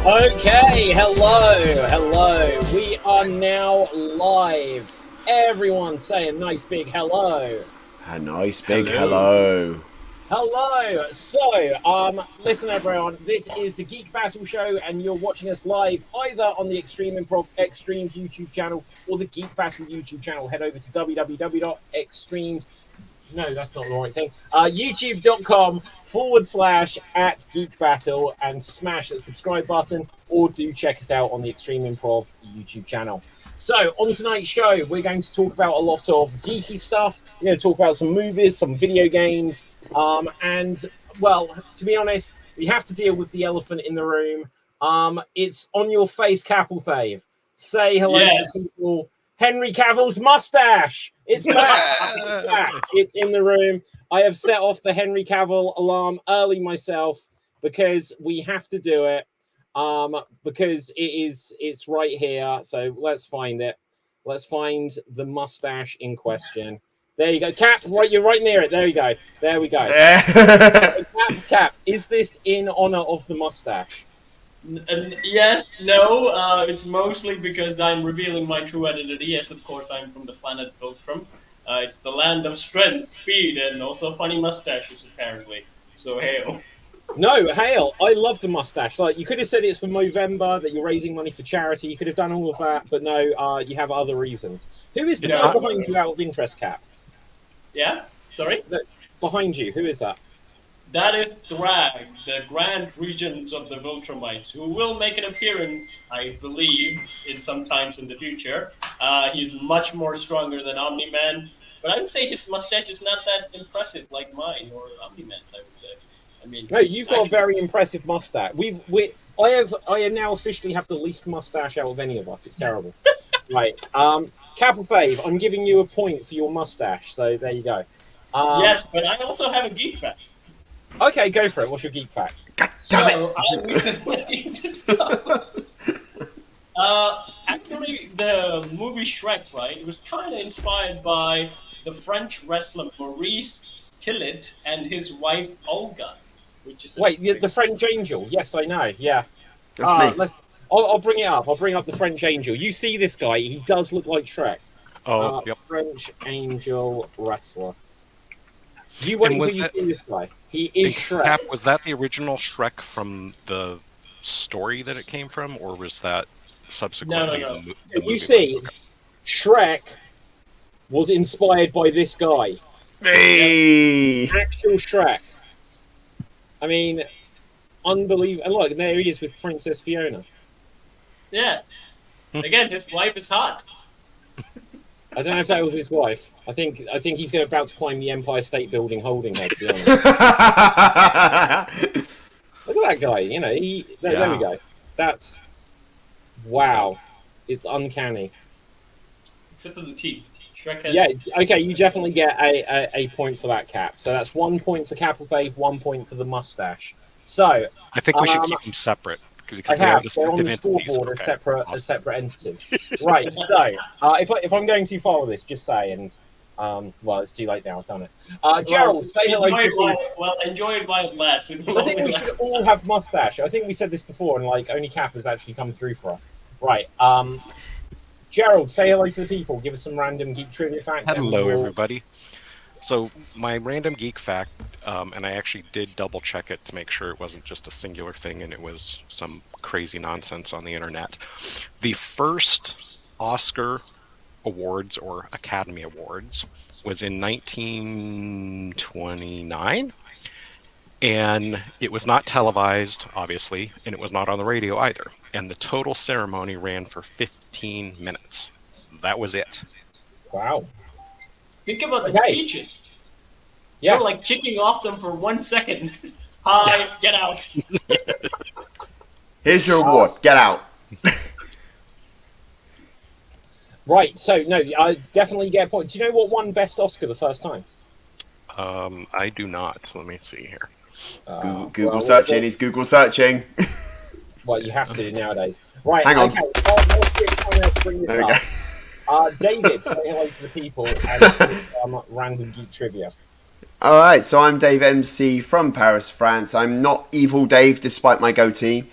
Okay, hello. We are now live. Everyone say a nice big hello. A nice big hello. Hello. So, listen everyone, this is the Geek Battle show and you're watching us live either on the Extreme Improv Extremes YouTube channel or the Geek Battle YouTube channel. Head over to www.extremes. No, that's not the right thing. YouTube.com/@Geek Battle and smash the subscribe button, or do check us out on the Extreme Improv YouTube channel. So, on tonight's show, we're going to talk about a lot of geeky stuff. We're going to talk about some movies, some video games, and, well, to be honest, we have to deal with the elephant in the room. It's on your face, Capelfave. Say hello to the people. Henry Cavill's mustache. It's back. It's back. It's in the room. I have set off the Henry Cavill alarm early myself because we have to do it. Because it's right here. So let's find it. Let's find the mustache in question. There you go. Cap, right, you're right near it. There you go. There we go. Cap, is this in honor of the mustache? Yes, no, it's mostly because I'm revealing my true identity. Yes, of course, I'm from the planet Voltrum. It's the land of strength, speed, and also funny mustaches, apparently. So, hail. No, hail. I love the mustache. Like, you could have said it's for Movember, that you're raising money for charity. You could have done all of that, but no, you have other reasons. Who is the guy behind you out of interest, Cap? Yeah? Sorry? Behind you, who is that? That is Thrag, the Grand Regent of the Viltrumites, who will make an appearance, I believe, sometimes in the future. He's much more stronger than Omni-Man, but I would say his mustache is not that impressive like mine or Omni-Man's, I would say. I mean, no, you've got a very impressive mustache. I now officially have the least mustache out of any of us. It's terrible. Right, Capelfave, I'm giving you a point for your mustache. So there you go. Yes, but I also have a geek fact. Okay, go for it. What's your geek fact? So, actually, the movie Shrek, right? It was kind of inspired by the French wrestler Maurice Tillet and his wife Olga. The French Angel. Yes, I know. Yeah. That's me. I'll bring it up. I'll bring up the French Angel. You see this guy? He does look like Shrek. Oh, yep. French Angel wrestler. You wait until you see this guy. He is Shrek. Cap, was that the original Shrek from the story that it came from, or was that subsequently? No. The movie? You see, Shrek was inspired by this guy. Hey! Actual Shrek. I mean, unbelievable. And look, there he is with Princess Fiona. Yeah. Again, his wife is hot. I don't know if that was his wife. I think he's about to climb the Empire State Building holding her, to be honest. Look at that guy, you know, there we go. That's... Wow. It's uncanny. Except for the teeth. Shrek has... Yeah, okay, you definitely get a point for that, Cap. So that's 1 point for Capelfave, 1 point for the mustache. So... I think we should keep them separate. I have. They're on the scoreboard as separate entities. Right. So, if I'm going too far with this, just say. And well, it's too late now. I've done it. Gerald, say hello to enjoy it while it lasts. I think we should all have mustache. I think we said this before, and like only Cap has actually come through for us. Right. Gerald, say hello to the people. Give us some random geek trivia facts. Hello, everybody. So my random geek fact, and I actually did double check it to make sure it wasn't just a singular thing and it was some crazy nonsense on the internet. The first Oscar Awards or Academy Awards was in 1929, and it was not televised, obviously, and it was not on the radio either. And the total ceremony ran for 15 minutes. That was it. Wow. Think about the speeches. Yeah. You're like kicking off them for 1 second. Hi, get out. Here's your award. Get out. Right, so no, I definitely get a point. Do you know what won Best Oscar the first time? I do not. Let me see here. Google searching. He's Google searching. Well, you have to nowadays. Right, Hang on. Okay. Bring this up. David, say hello to the people and random geek trivia. Alright, so I'm Dave MC from Paris, France. I'm not Evil Dave despite my goatee.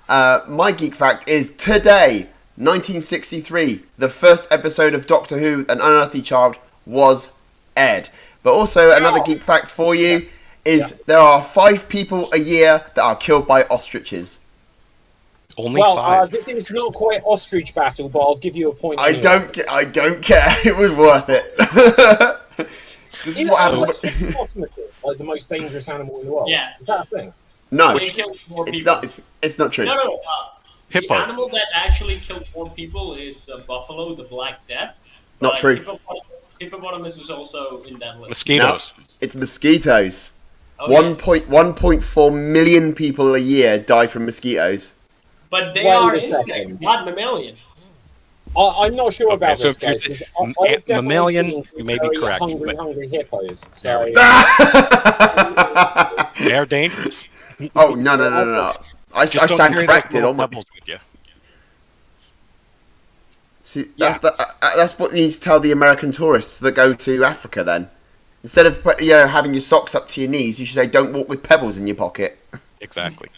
My geek fact is today, 1963, the first episode of Doctor Who, An Unearthly Child, was aired. But also, another geek fact for you is there are 5 people a year that are killed by ostriches. Only 5. This is not quite ostrich battle, but I'll give you a point. I don't care. It was worth it. This is what happens. Like the most dangerous animal in the world. Yeah. Is that a thing? No, They killed 4 it's people. not. It's not true. No. The Hippo. animal that actually killed 4 people is buffalo, the Black Death. Not true. Hippopotamus is also in that list. Mosquitoes. No, it's mosquitoes. Oh, yes. 1.4 million people a year die from mosquitoes. But they Wait are a insects, second. not mammalian. I'm not sure about so this, if you're guys, 'cause the- I've definitely mammalian, seen some you may be very correct, Hungry, but- hungry hippos. There we So, They are dangerous. Oh no! I Just don't stand carry those corrected little on my. pebbles with you. See, that's what you need to tell the American tourists that go to Africa. Then, instead of having your socks up to your knees, you should say, "Don't walk with pebbles in your pocket." Exactly.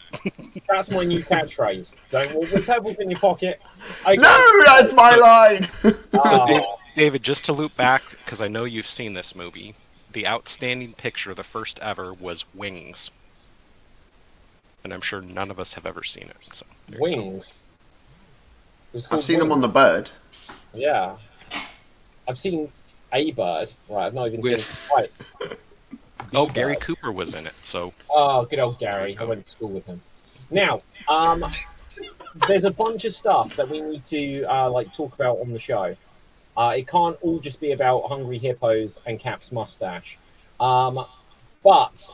that's my new catchphrase. Don't walk with pebbles in your pocket. Okay. No, that's my line. So, Ah. David, just to loop back, because I know you've seen this movie, the outstanding picture, the first ever, was Wings. And I'm sure none of us have ever seen it. So there you go. Wings. It was called I've seen them on Wings. the bird. Yeah. I've seen a bird. Right, I've not even With- seen. Right. Oh, The Gary bird. Cooper was in it. So Oh, good old Gary. I went to school with him. Now, there's a bunch of stuff that we need to talk about on the show. It can't all just be about hungry hippos and Cap's mustache. But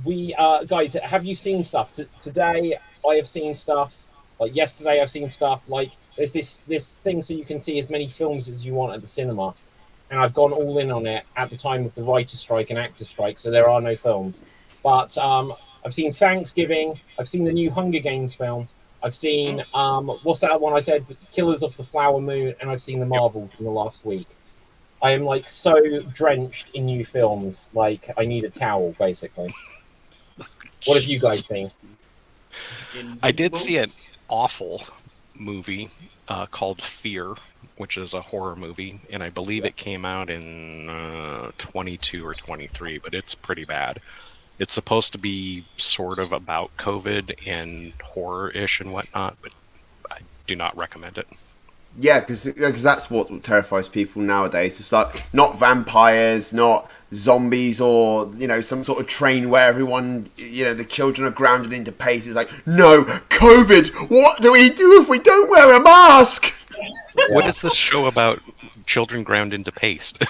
we guys, have you seen stuff today? I have seen stuff. Like yesterday, I've seen stuff. Like there's this thing so you can see as many films as you want at the cinema. And I've gone all in on it at the time of the writer's strike and actor's strike, so there are no films. But I've seen Thanksgiving, I've seen the new Hunger Games film, I've seen, what's that one I said, Killers of the Flower Moon, and I've seen the Marvels in the last week. I am like so drenched in new films, like I need a towel, basically. What have you guys seen? I did see an awful movie called Fear, which is a horror movie, and I believe it came out in 22 or 23, but it's pretty bad. It's supposed to be sort of about COVID and horror-ish and whatnot, but I do not recommend it. Yeah, because that's what terrifies people nowadays. It's like not vampires, not zombies, or some sort of train where everyone, the children are grounded into paste. It's like, no, COVID. What do we do if we don't wear a mask? What is this show about children ground into paste?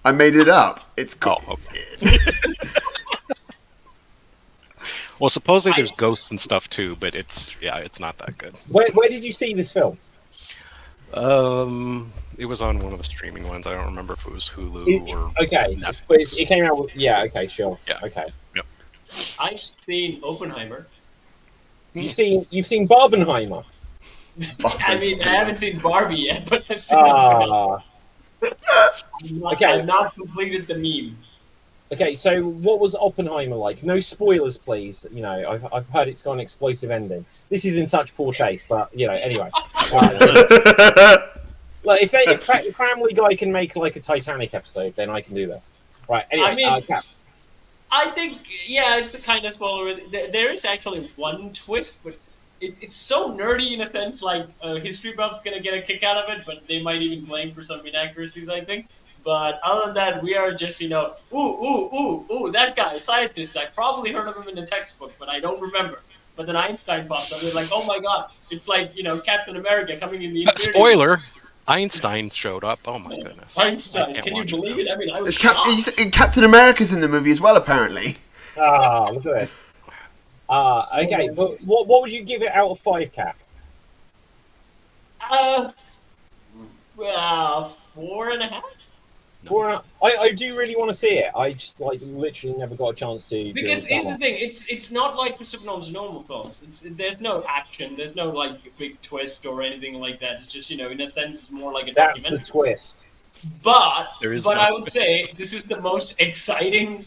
I made it up. It's cool. Oh, okay. Well, supposedly there's ghosts and stuff too, but it's not that good. Where did you see this film? It was on one of the streaming ones. I don't remember if it was Hulu or Okay, Netflix. but it came out with, yeah, okay, sure. Yeah. Okay. I've seen Oppenheimer. You've seen Barbenheimer. I mean, I haven't seen Barbie yet, but I've seen Oppenheimer. Okay. I've not completed the meme. Okay, so what was Oppenheimer like? No spoilers, please. I've heard it's got an explosive ending. This is in such poor taste, but anyway. Like if Family Guy can make like a Titanic episode, then I can do this. Right. Anyway, I mean, Cap. I think, it's the kind of spoiler. There is actually one twist, but it's so nerdy in a sense. Like a history buff's gonna get a kick out of it, but they might even blame for some inaccuracies, I think. But other than that, we are just, ooh, that guy, scientist. I probably heard of him in the textbook, but I don't remember. But then Einstein popped up. We're like, oh my god, it's like Captain America coming in the Infinity. Spoiler: Einstein showed up. Oh my goodness! Einstein, I can't can you watch believe now. it? I mean, I was shocked. Captain America's in the movie as well, apparently. Look at this. Okay, but what would you give it out of 5, Cap? 4.5. I do really want to see it. I just literally never got a chance to. Because here's the thing, it's not like Christopher Nolan's normal films. There's no action, there's no big twist or anything like that. It's just in a sense, it's more like a That's documentary. the twist. But There is but no I would say this is the most exciting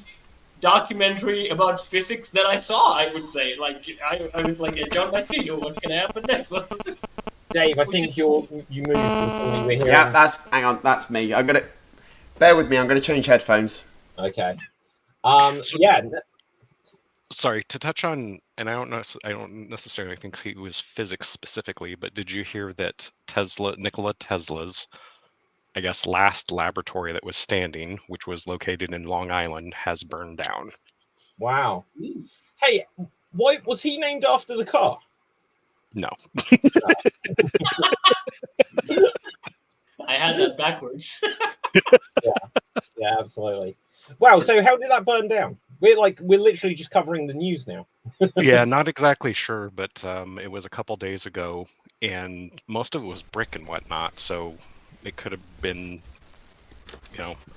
documentary about physics that I saw. I would say, like, I was like, John, I see you. What's gonna happen next? Dave, I Which think is you moved from something we're hearing. Yeah, hang on, that's me. Bear with me. I'm gonna change headphones. Okay. So- Yeah. Sorry to touch on, and I don't necessarily think he was physics specifically, but did you hear that Nikola Tesla's, I guess, last laboratory that was standing, which was located in Long Island, has burned down? Wow. Hey, why was he named after the car? No. I had that backwards. Yeah, absolutely. Wow. So how did that burn down? We're literally just covering the news now. Yeah, not exactly sure, but it was a couple days ago, and most of it was brick and whatnot, so it could have been,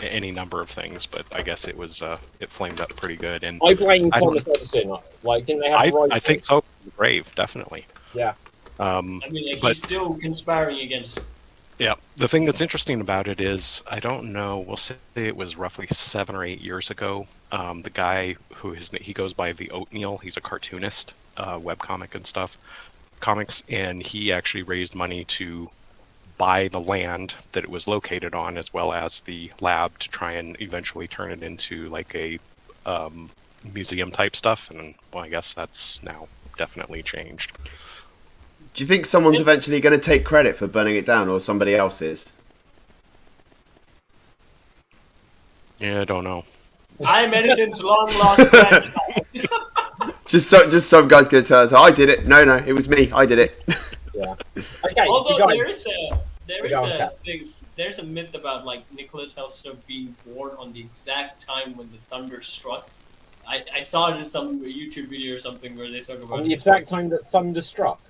any number of things, but I guess it was it flamed up pretty good. And I blame I don't- Thomas Edison. Like, didn't they have the right? I think so. Brave, definitely. Yeah. I mean, like, But he's still conspiring against. yeah, the thing that's interesting about it is, I don't know, we'll say it was roughly 7 or 8 years ago. The guy he goes by the Oatmeal, he's a cartoonist, webcomic and stuff, comics, and he actually raised money to buy the land that it was located on, as well as the lab, to try and eventually turn it into like a museum type stuff. And well, I guess that's now definitely changed. Do you think someone's eventually going to take credit for burning it down, or somebody else is? Yeah, I don't know. I'm Edison's long lost grandchild. Just some guy's going to tell us, "I did it." No, it was me. I did it. Yeah. Okay. Although so guys, there's a myth about, like, Nikola Tesla being born on the exact time when the thunder struck. I saw it in some YouTube video or something where they talk about on the exact time that thunder struck.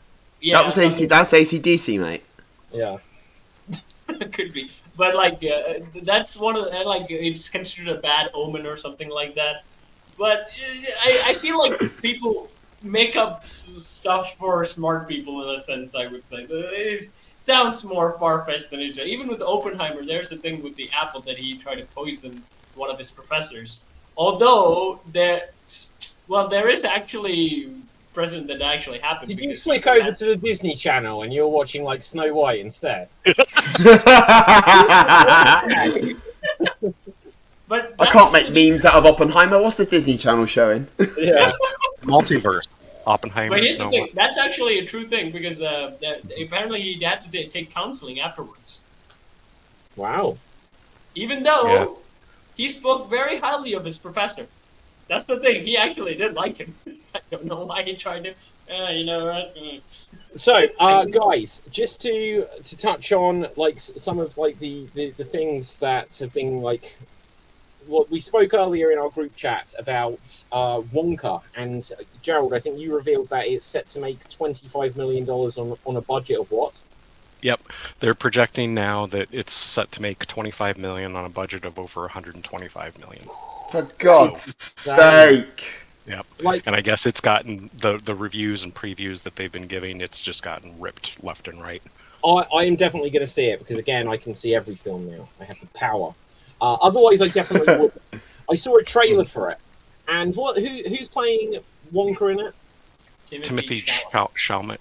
Yeah, That was AC. That's AC/DC, mate. Yeah. could be, but like that's one of the, like, it's considered a bad omen or something like that. But I feel like people make up stuff for smart people in a sense. I would say it sounds more far-fetched than it is. Even with Oppenheimer, there's a thing with the apple that he tried to poison one of his professors. Although there is actually precedent that actually happened. Did you because flick over to the Disney Channel and you're watching like Snow White instead? But I can't make memes out of Oppenheimer. What's the Disney Channel showing? Yeah. Multiverse. Oppenheimer. But here's the Snow thing, White. that's actually a true thing, because apparently he had to take counseling afterwards. Wow. Even though Yeah. he spoke very highly of his professor. That's the thing, he actually did like him. I don't know why he tried to, you know what? So, guys, just to touch on like some of like the things that have been like, what we spoke earlier in our group chat about Wonka, and Gerald, I think you revealed that it's set to make $25 million on a budget of what? Yep, they're projecting now that it's set to make 25 million on a budget of over 125 million. For God's sake! Yep, Like, and I guess it's gotten the reviews and previews that they've been giving. It's just gotten ripped left and right. I am definitely going to see it because again, I can see every film now. I have the power. Otherwise, I definitely would. I saw a trailer for it, and who's playing Wonka in it? Timothy Chalamet,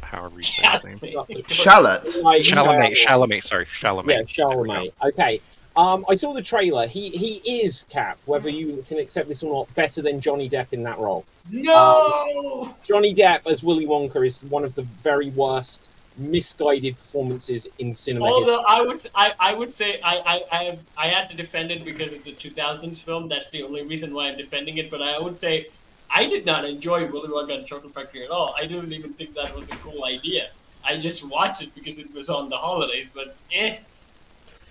however you say his name. Shallot. Chalamet, sorry, Chalamet. Yeah, Chalamet. Okay. I saw the trailer. He is, Cap, whether you can accept this or not, better than Johnny Depp in that role. No! Johnny Depp as Willy Wonka is one of the very worst misguided performances in cinema Although history. I would say I had to defend it because it's a 2000s film. That's the only reason why I'm defending it. But I would say I did not enjoy Willy Wonka and the Chocolate Factory at all. I didn't even think that was a cool idea. I just watched it because it was on the holidays. But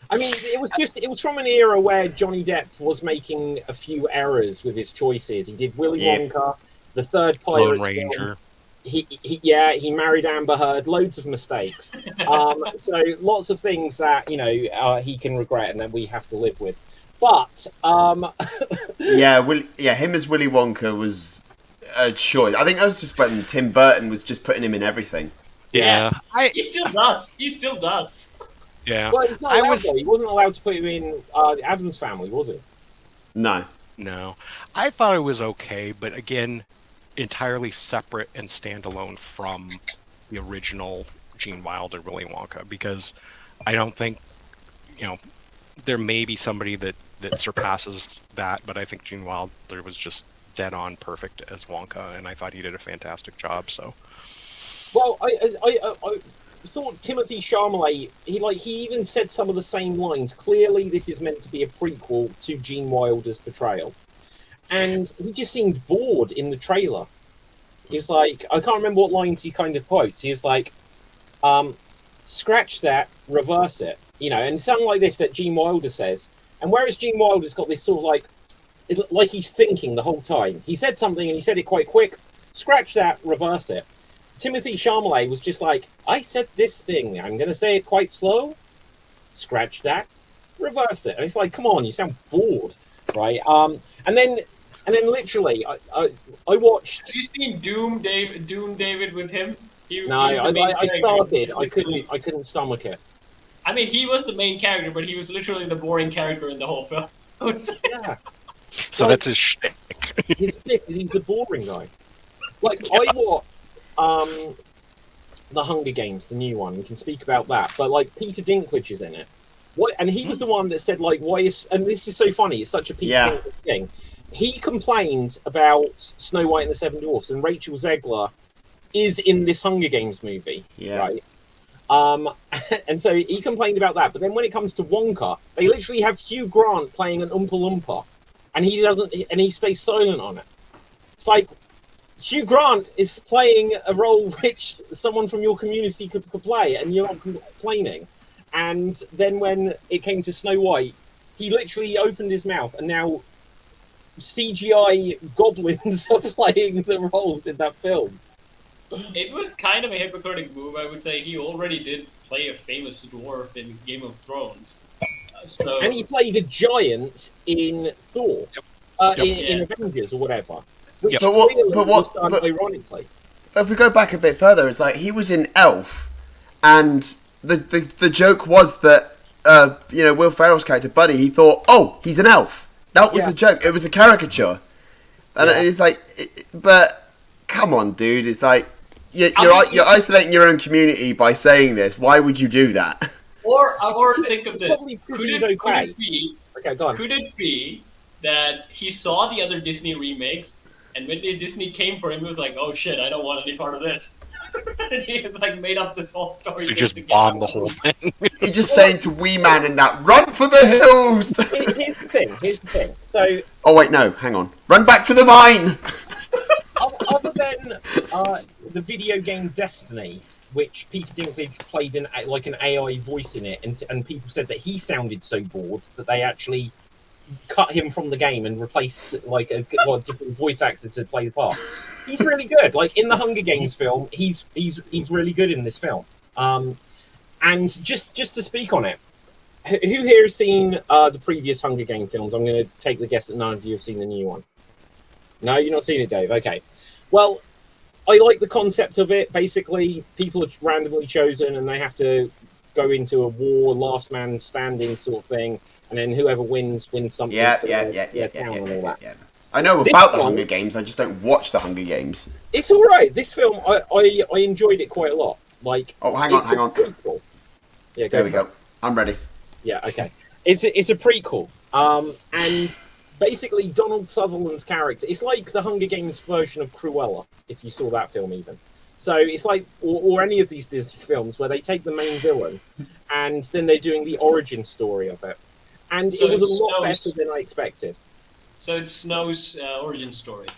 I mean, it was from an era where Johnny Depp was making a few errors with his choices. He did Willy Wonka, the third Pirates Lone Ranger. film. He married Amber Heard, loads of mistakes. So lots of things that he can regret and that we have to live with. But him as Willy Wonka was a choice. I think that was just when Tim Burton was just putting him in everything. Yeah, he still does. He still does. Yeah. Well, he's not I allowed, was though. He wasn't allowed to put him in Adam's Family, was he? No. No. I thought it was okay, but again, entirely separate and standalone from the original Gene Wilder Willy Wonka, because I don't think, there may be somebody that surpasses that, but I think Gene Wilder was just dead on perfect as Wonka, and I thought he did a fantastic job. So, Well, I thought Timothy Chalamet, he even said some of the same lines. Clearly, this is meant to be a prequel to Gene Wilder's portrayal, and he just seemed bored in the trailer. He was like, I can't remember what lines he kind of quotes. He was like, "Scratch that, reverse it," and something like this that Gene Wilder says. And whereas Gene Wilder's got this sort of it's like he's thinking the whole time. He said something and he said it quite quick. Scratch that, reverse it. Timothy Chalamet was just like, I said this thing. I'm going to say it quite slow. Scratch that, reverse it. And it's like, come on, you sound bored, right? And then literally, I watched. Have you seen Doom David with him? No, I started. I couldn't stomach it. I mean, he was the main character, but he was literally the boring character in the whole film. Yeah. so that's his shtick. His shtick is he's the boring guy. I watched the Hunger Games, the new one. We can speak about that. But Peter Dinklage is in it. And he was the one that said why is, and this is so funny. It's such a Peter Dinklage thing. He complained about Snow White and the Seven Dwarfs, and Rachel Zegler is in this Hunger Games movie, right? And so he complained about that. But then when it comes to Wonka, they literally have Hugh Grant playing an Oompa Loompa, and he stays silent on it. It's like Hugh Grant is playing a role which someone from your community could play, and you're not complaining. And then when it came to Snow White, he literally opened his mouth, and now CGI goblins are playing the roles in that film. It was kind of a hypocritical move, I would say. He already did play a famous dwarf in Game of Thrones. And he played a giant in Thor, in Avengers or whatever. Which was done ironically. If we go back a bit further, it's like he was in Elf, and the joke was that Will Ferrell's character Buddy, he thought, oh, he's an elf. That was a joke. It was a caricature, and it's like, but come on, dude. It's like you're isolating your own community by saying this. Why would you do that? Or think of this. Could it be that he saw the other Disney remakes, and when Disney came for him, he was like, "Oh shit, I don't want any part of this." And he was made up this whole story. So he just bombed the whole thing. He's just saying to Wee Man in that, "Run for the hills." Here's the thing. So. Oh wait, no, hang on. Run back to the mine. Other than the video game Destiny, which Peter Dinklage played an AI voice in it, and people said that he sounded so bored that they actually cut him from the game and replaced a different voice actor to play the part. He's really good. In the Hunger Games film, he's really good in this film. And just to speak on it, who here has seen the previous Hunger Game films? I'm going to take the guess that none of you have seen the new one. No, you've not seen it, Dave. Okay. Well, I like the concept of it. Basically, people are randomly chosen and they have to go into a war, last man standing sort of thing, and then whoever wins something. Yeah. I know about the Hunger Games. I just don't watch the Hunger Games. It's all right. This film, I enjoyed it quite a lot. Hang on. Prequel. Yeah, there we go. I'm ready. Yeah. Okay. It's a prequel. And basically Donald Sutherland's character, it's like the Hunger Games version of Cruella, if you saw that film even. So it's like, or any of these Disney films where they take the main villain and then they're doing the origin story of it. And it was a lot better than I expected. So it's Snow's origin story.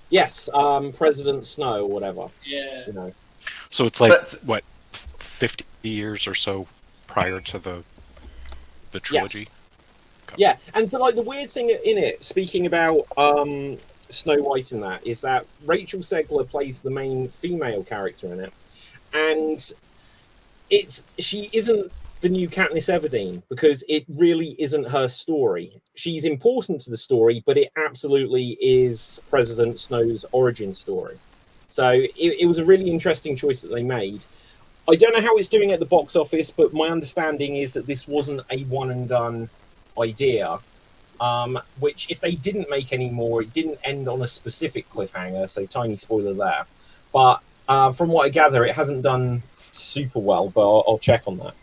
Yes, President Snow or whatever. Yeah. So it's like, 50 years or so prior to the trilogy? Yes. Yeah, and the weird thing in it, speaking about Snow White and that, is that Rachel Zegler plays the main female character in it, and she isn't the new Katniss Everdeen because it really isn't her story. She's important to the story, but it absolutely is President Snow's origin story. So it was a really interesting choice that they made. I don't know how it's doing at the box office, but my understanding is that this wasn't a one and done idea. Which, if they didn't make any more, it didn't end on a specific cliffhanger, so tiny spoiler there. But from what I gather, it hasn't done super well, but I'll check on that.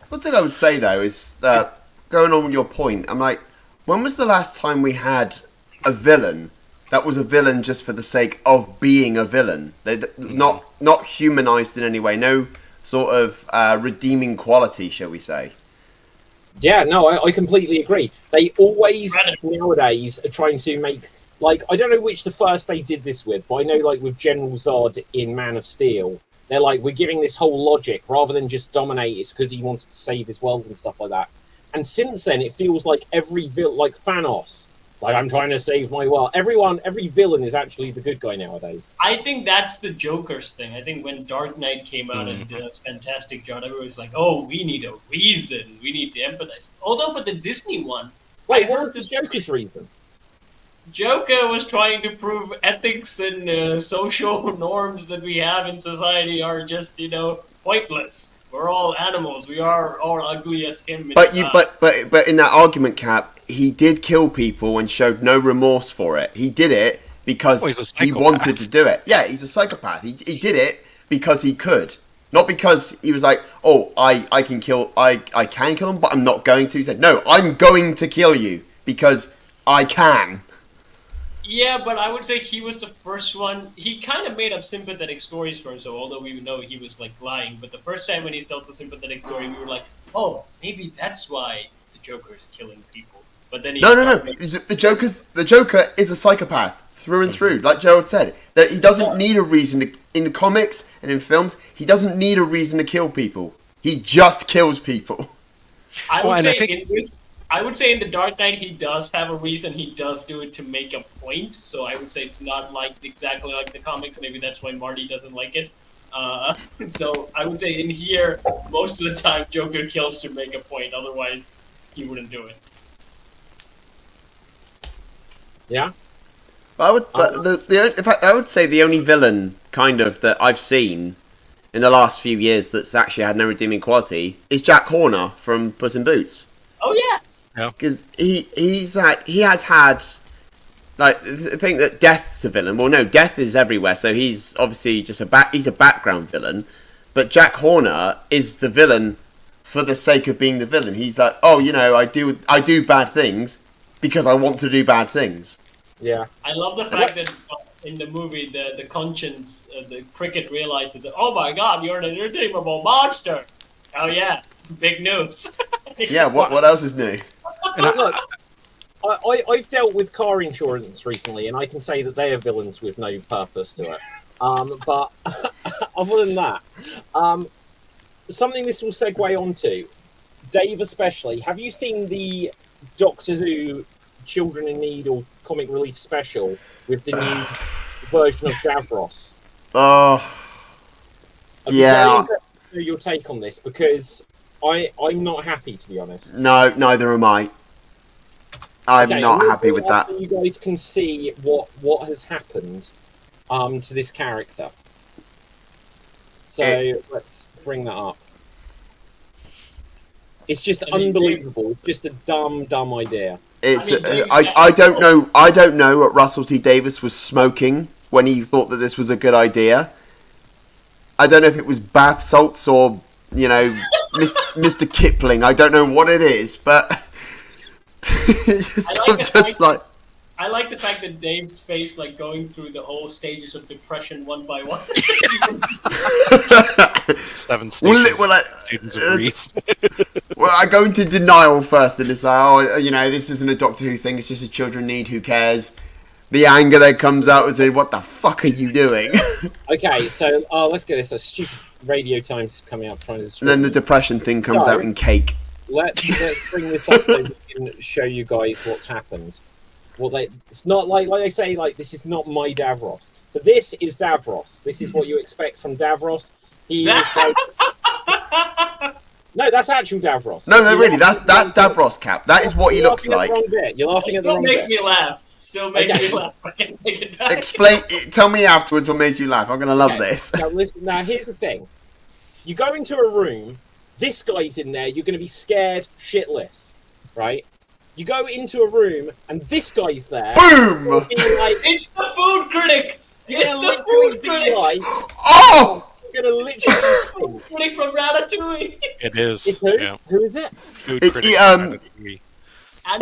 One thing I would say, though, is that, going on with your point, I'm like, when was the last time we had a villain that was a villain just for the sake of being a villain? Not humanized in any way, no sort of redeeming quality, shall we say. Yeah, no, I completely agree. They always, nowadays, are trying to make, like, I don't know which the first they did this with, but I know, like, with General Zod in Man of Steel, they're like, we're giving this whole logic, rather than just dominate, it's because he wanted to save his world and stuff like that. And since then, it feels like every villain, like Thanos, it's like, I'm trying to save my world. Every villain is actually the good guy nowadays. I think that's the Joker's thing. I think when Dark Knight came out and did a fantastic job, everyone was like, oh, we need a reason. We need to empathize. Although for the Disney one... Wait, what was the Joker's reason? Joker was trying to prove ethics and social norms that we have in society are just, pointless. We're all animals. We are all ugly as him. But in that argument, Cap, he did kill people and showed no remorse for it. He did it because he wanted to do it. Yeah, he's a psychopath. He did it because he could, not because he was like, oh, I can kill him, but I'm not going to. He said, no, I'm going to kill you because I can. Yeah, but I would say he was the first one. He kind of made up sympathetic stories for himself, although we know he was like lying. But the first time when he tells a sympathetic story, we were like, oh, maybe that's why the Joker is killing people. But then No. The Joker is a psychopath through and through. Like Gerald said, that he doesn't need a reason to, in the comics and in films. He doesn't need a reason to kill people. He just kills people. I would say in The Dark Knight he does have a reason. He does do it to make a point. So I would say it's not like exactly like the comics. Maybe that's why Marty doesn't like it. So I would say in here, most of the time Joker kills to make a point. Otherwise, he wouldn't do it. Yeah. I would say the only villain kind of that I've seen in the last few years that's actually had no redeeming quality is Jack Horner from Puss in Boots. Oh yeah. Because he has had, like, I think that Death's a villain. Well, no, Death is everywhere, so he's obviously just he's a background villain. But Jack Horner is the villain for the sake of being the villain. He's like, oh, I do bad things because I want to do bad things. Yeah. I love the fact that in the movie, the conscience, the cricket realizes that, oh my god, you're an irredeemable monster. Oh yeah, big news. Yeah, what else is new? Look, I've dealt with car insurance recently, and I can say that they are villains with no purpose to it. But other than that, something this will segue onto, Dave especially, have you seen the Doctor Who Children in Need or Comic Relief special with the new version of Davros? Yeah. Your take on this, because I'm not happy, to be honest. No, neither am I. I'm not happy with that. You guys can see what has happened to this character. So let's bring that up. It's just unbelievable. It's just a dumb idea. I don't know what Russell T Davies was smoking when he thought that this was a good idea. I don't know if it was bath salts or Mr. Kipling. I don't know what it is, but I like the fact that Dave's face, like, going through the whole stages of depression one by one. 7 stages of grief. Well, I go into denial first, and it's like, this isn't a Doctor Who thing. It's just a children need. Who cares? The anger that comes out is, what the fuck are you doing? Okay, so let's get this. A stupid radio time's coming up trying to. And then the depression thing comes out in cake. Let's bring this up so we can show you guys what's happened. It's not like they say, like, this is not my Davros. So this is Davros. This is what you expect from Davros. He is like. No, that's actual Davros. No, really, that's Davros, Cap. That is what he looks like. You're laughing at the wrong bit. Still makes me laugh. Still makes me laugh. I can't take it back. Explain. Tell me afterwards what made you laugh. I'm gonna love this. Now, here's the thing. You go into a room, this guy's in there, you're going to be scared shitless, right? You go into a room, and this guy's there. Boom! Like, It's the food critic! you're It's going to the literally food be critic! like, Oh! you're going to literally Food critic from Ratatouille! It is. It's who? Yeah. Who is it? Food It's critic Ratatouille.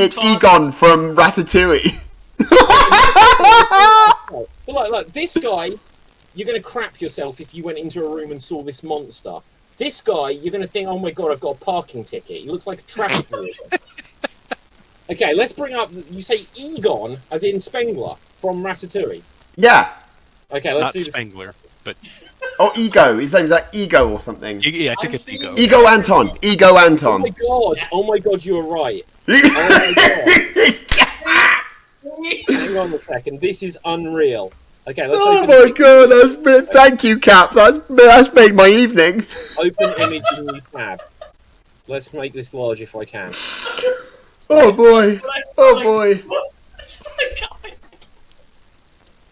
It's Anton- Egon from Ratatouille. But look, this guy, you're going to crap yourself if you went into a room and saw this monster. This guy, you're going to think, oh my god, I've got a parking ticket. He looks like a traffic warden. Okay, let's bring up, you say Egon, as in Spengler, from Ratatouille. Yeah. Okay, let's Not do this. Spengler, but Oh, Ego. His name's like Ego or something. yeah, I think I'm it's seeing- Ego. Ego Anton. Ego Oh Anton. my god, you were right. Oh my god. Hang on a second, this is unreal. Okay, let's Oh open, my god, that's brilliant. Thank you, Cap. That's made my evening. open image in new tab. Let's make this large if I can. Oh boy. Oh boy.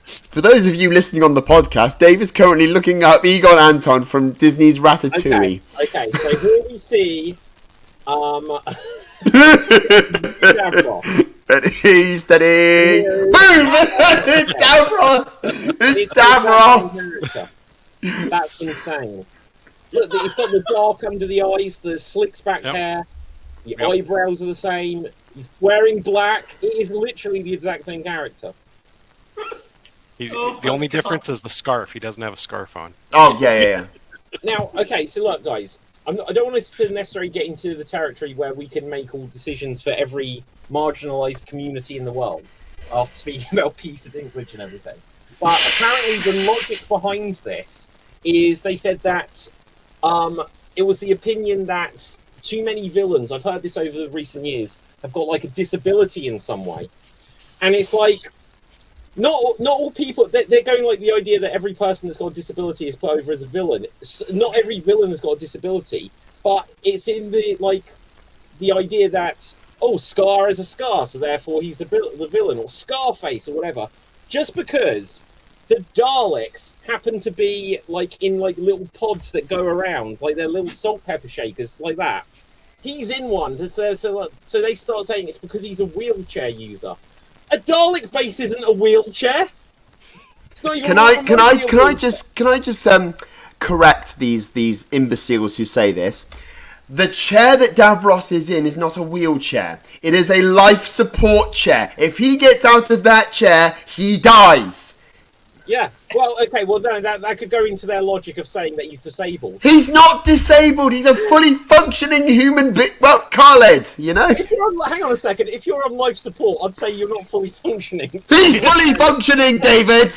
For those of you listening on the podcast, Dave is currently looking up Egon Anton from Disney's Ratatouille. Okay, so here we see Davros. Ready, steady. Boom! It's Davros! It's Davros! That's insane. Look, he's got the dark under the eyes, the slicks back Yep. hair, the Yep. eyebrows are the same, he's wearing black, it is literally the exact same character. Oh The only my God. difference is the scarf. He doesn't have a scarf on. Oh, yeah. Now, okay, so look, guys, I don't want us to necessarily get into the territory where we can make all decisions for every marginalised community in the world, after speaking about Peter Dinklage and everything. But apparently the logic behind this is they said that it was the opinion that too many villains, I've heard this over the recent years, have got like a disability in some way. And it's like, not all people, they're going like the idea that every person that's got a disability is put over as a villain. Not every villain has got a disability, but it's in the, like, the idea that, oh, Scar is a Scar, so therefore he's the villain, or Scarface, or whatever. Just because the Daleks happen to be, like, in, like, little pods that go around, like they're little salt pepper shakers, like that. He's in one, so they start saying it's because he's a wheelchair user. A Dalek base isn't a wheelchair. It's not even Can I just correct these imbeciles who say this? The chair that Davros is in is not a wheelchair. It is a life support chair. If he gets out of that chair, he dies. Yeah. Well, okay. Well, no, that could go into their logic of saying that he's disabled. He's not disabled. He's a fully functioning human being. Well, Khaled, you know? If you're on, hang on a second. If you're on life support, I'd say you're not fully functioning. He's fully functioning, David!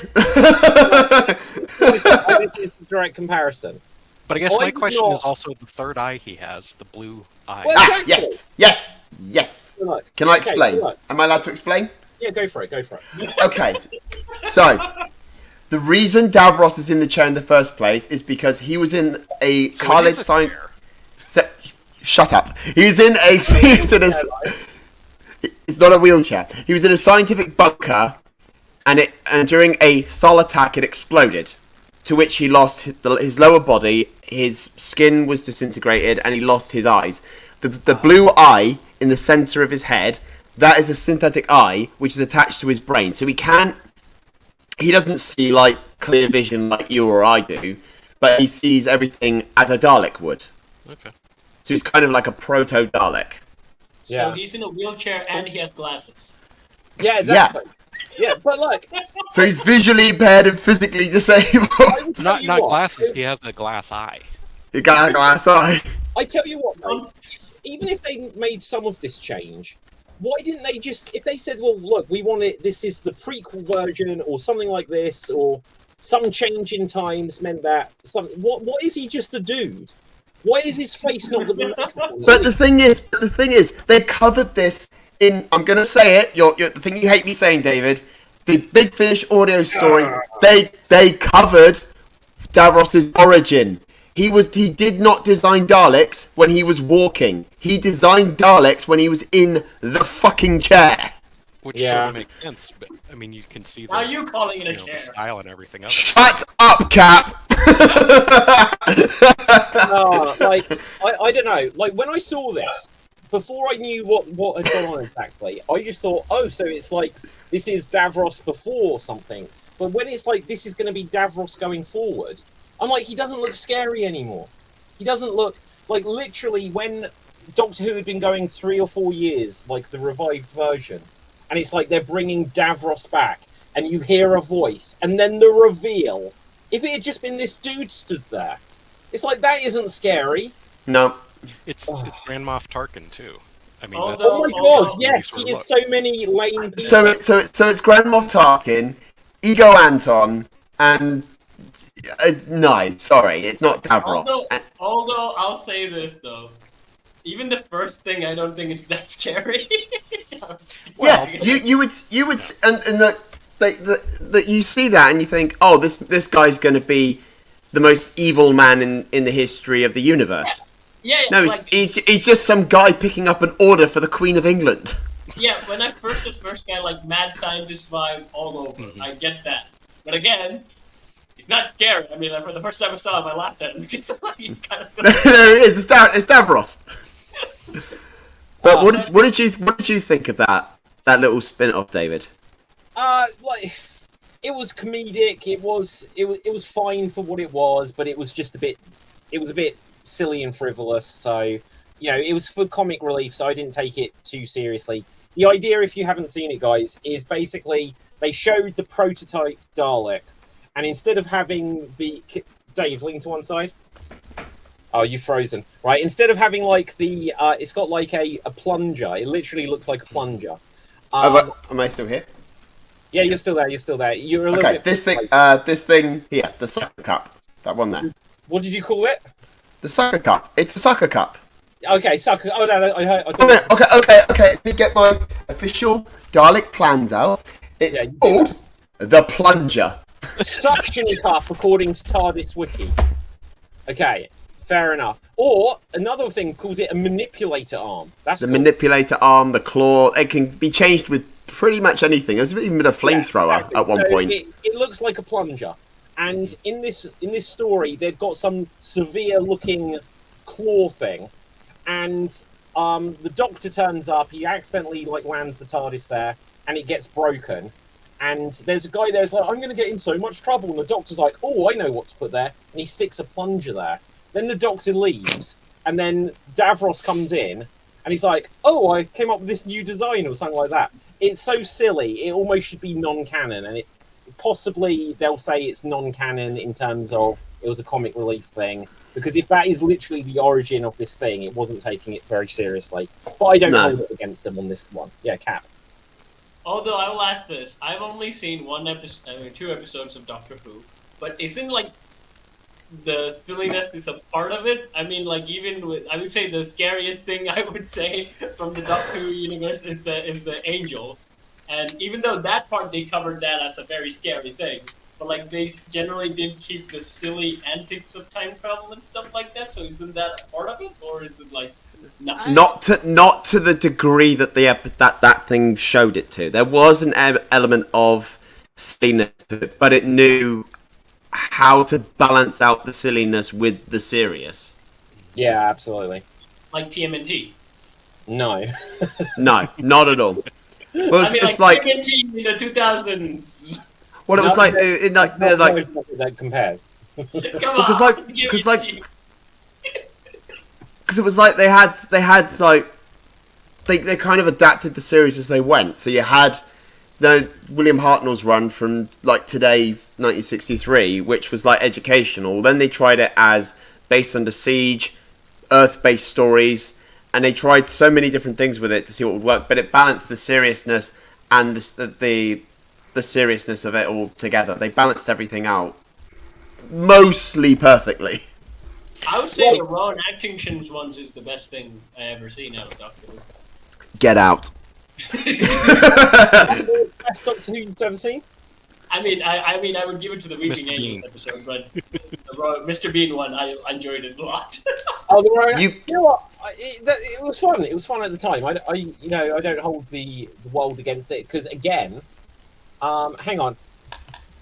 It's a direct comparison. But I guess my I'm question not- is also the third eye he has, the blue eye. Well, Ah, exactly. yes. So look, Can I okay, explain? so look. Am I allowed to explain? Yeah, go for it. Go for it. Okay. So, the reason Davros is in the chair in the first place is because he was in a So it Khaled is a science. chair. So, shut up. He was in a. He was in a. It's not a wheelchair. He was in a scientific bunker, and during a Thal attack, it exploded, to which he lost his lower body. His skin was disintegrated, and he lost his eyes. The blue eye in the center of his head, that is a synthetic eye which is attached to his brain. So he doesn't see like clear vision like you or I do, but he sees everything as a Dalek would. Okay. So he's kind of like a proto Dalek. Yeah. So he's in a wheelchair and he has glasses. Yeah, exactly. Yeah, but look, So he's visually impaired and physically disabled. I will tell you Not what, glasses, he has a glass eye. He got a glass eye. I tell you what, mate, even if they made some of this change, why didn't they just, if they said, well, look, we want it, this is the prequel version, or something like this, or some change in times meant that, what is he just a dude? Why is his face not the microphone? But the thing is, they covered this in. I'm gonna say it. The thing you hate me saying, David. The Big Finish audio story. They covered Davros's origin. He did not design Daleks when he was walking. He designed Daleks when he was in the fucking chair. Which Yeah. sort of makes sense, but I mean, you can see Now you calling it a the chair? style and everything else. Shut up, Cap! I don't know. Like when I saw this, before I knew what had gone on exactly, I just thought, oh, so it's like this is Davros before something. But when it's like this is going to be Davros going forward, I'm like, he doesn't look scary anymore. He doesn't look like literally when Doctor Who had been going 3 or 4 years, like the revived version, and it's like they're bringing Davros back, and you hear a voice, and then the reveal. If it had just been this dude stood there, it's like that isn't scary. No. It's Grand Moff Tarkin too. I mean, Although- that's Oh my Oh, god, oh, yes, sort he of is so many lame people. So it's Grand Moff Tarkin, Ego Anton, and no, sorry, it's not Davros. Although I'll say this though, even the first thing I don't think it's that scary. Yeah, you would and that you see that and you think, oh, this guy's going to be the most evil man in the history of the universe. Yeah. No, like, he's just some guy picking up an order for the Queen of England. yeah, when I first guy like mad scientist vibe all over. I get that, but again, it's not scary. I mean, like, for the first time I saw him, I laughed at him because like, he kind of. There it is. It's Davros. But what did you think of that little spin-off, David? Like it was comedic. It was fine for what it was, but it was just a bit silly and frivolous. So it was for comic relief, so I didn't take it too seriously. The idea, if you haven't seen it, guys, is basically they showed the prototype Dalek, and instead of having the Dave, lean to one side. Oh, you've frozen. Right, instead of having like the it's got like a plunger. It literally looks like a plunger. Am I still here? Yeah, you're still there. You're a little Okay, bit. this thing here, the sucker cup, that one there, What did you call it? the sucker cup. It's a sucker cup. Okay, sucker. Oh no, I heard. Okay. Let me get my official Dalek plans out. It's Yeah, called the plunger. A suction cup, according to TARDIS Wiki. Okay, fair enough. Or another thing calls it a manipulator arm. That's The cool. manipulator arm, the claw. It can be changed with pretty much anything. There's even a flamethrower exactly. at one So point. It looks like a plunger, and in this story, they've got some severe-looking claw thing, and the Doctor turns up. He accidentally lands the TARDIS there, and it gets broken. And there's a guy there's like, I'm going to get in so much trouble. And the Doctor's like, oh, I know what to put there. And he sticks a plunger there. Then the Doctor leaves. And then Davros comes in. And he's like, oh, I came up with this new design or something like that. It's so silly. It almost should be non-canon. And it possibly they'll say it's non-canon in terms of it was a comic relief thing. Because if that is literally the origin of this thing, it wasn't taking it very seriously. But I don't hold it against them on this one. Yeah, Cap. Although I will ask this, I've only seen 2 episodes of Doctor Who, but isn't the silliness is a part of it? I mean, even with, I would say the scariest thing I would say from the Doctor Who universe is the angels, and even though that part they covered that as a very scary thing, but they generally did keep the silly antics of time travel and stuff like that. So isn't that a part of it, or is it Not to the degree that that thing showed it to. There was an element of silliness to it, but it knew how to balance out the silliness with the serious. Yeah, absolutely. like TMNT? No. No, not at all. Well, it's like TMNT in the 2000s. Well, it was like in they're like that compares. Come because on, because it was like they had like they kind of adapted the series as they went. So you had the William Hartnell's run from today 1963, which was educational. Then they tried it as based under siege, Earth-based stories, and they tried so many different things with it to see what would work. But it balanced the seriousness and the seriousness of it all together. They balanced everything out mostly perfectly. I would say the Rowan Atkinson's ones is the best thing I ever seen out of Doctor Who. Get out. Best Doctor Who you've ever seen? I mean, I would give it to the Weeping Mr. Angels Bean. episode, but the Mr. Bean one, I enjoyed it a lot. Oh, the Rowan. You- You know what? It was fun. It was fun at the time. I don't hold the world against it because again, hang on.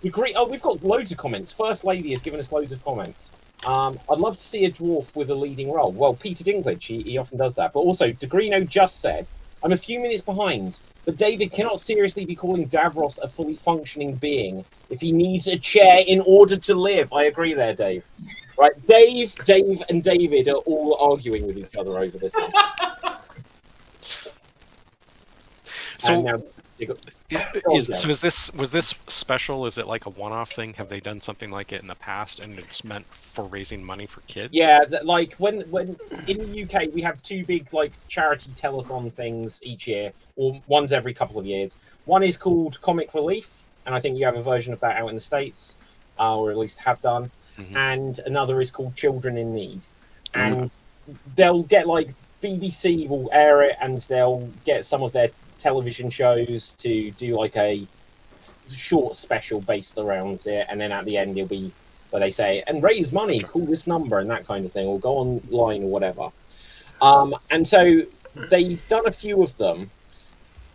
We've got loads of comments. First Lady has given us loads of comments. I'd love to see a dwarf with a leading role. Well, Peter Dinklage, he often does that. But also, Degrino just said, I'm a few minutes behind, but David cannot seriously be calling Davros a fully functioning being if he needs a chair in order to live. I agree there, Dave. Right, Dave, and David are all arguing with each other over this one. So, And now, was this special? Is it like a one-off thing? Have they done something like it in the past, and it's meant for raising money for kids? yeah, like when in the UK we have two big like charity telethon things each year, or one's every couple of years. One is called Comic Relief, and I think you have a version of that out in the States, or at least have done. Mm-hmm. And another is called Children in Need, and they'll get like BBC will air it, and they'll get some of their television shows to do like a short special based around it, and then at the end it'll be where they say and raise money, call this number and that kind of thing, or go online or whatever. And so they've done a few of them.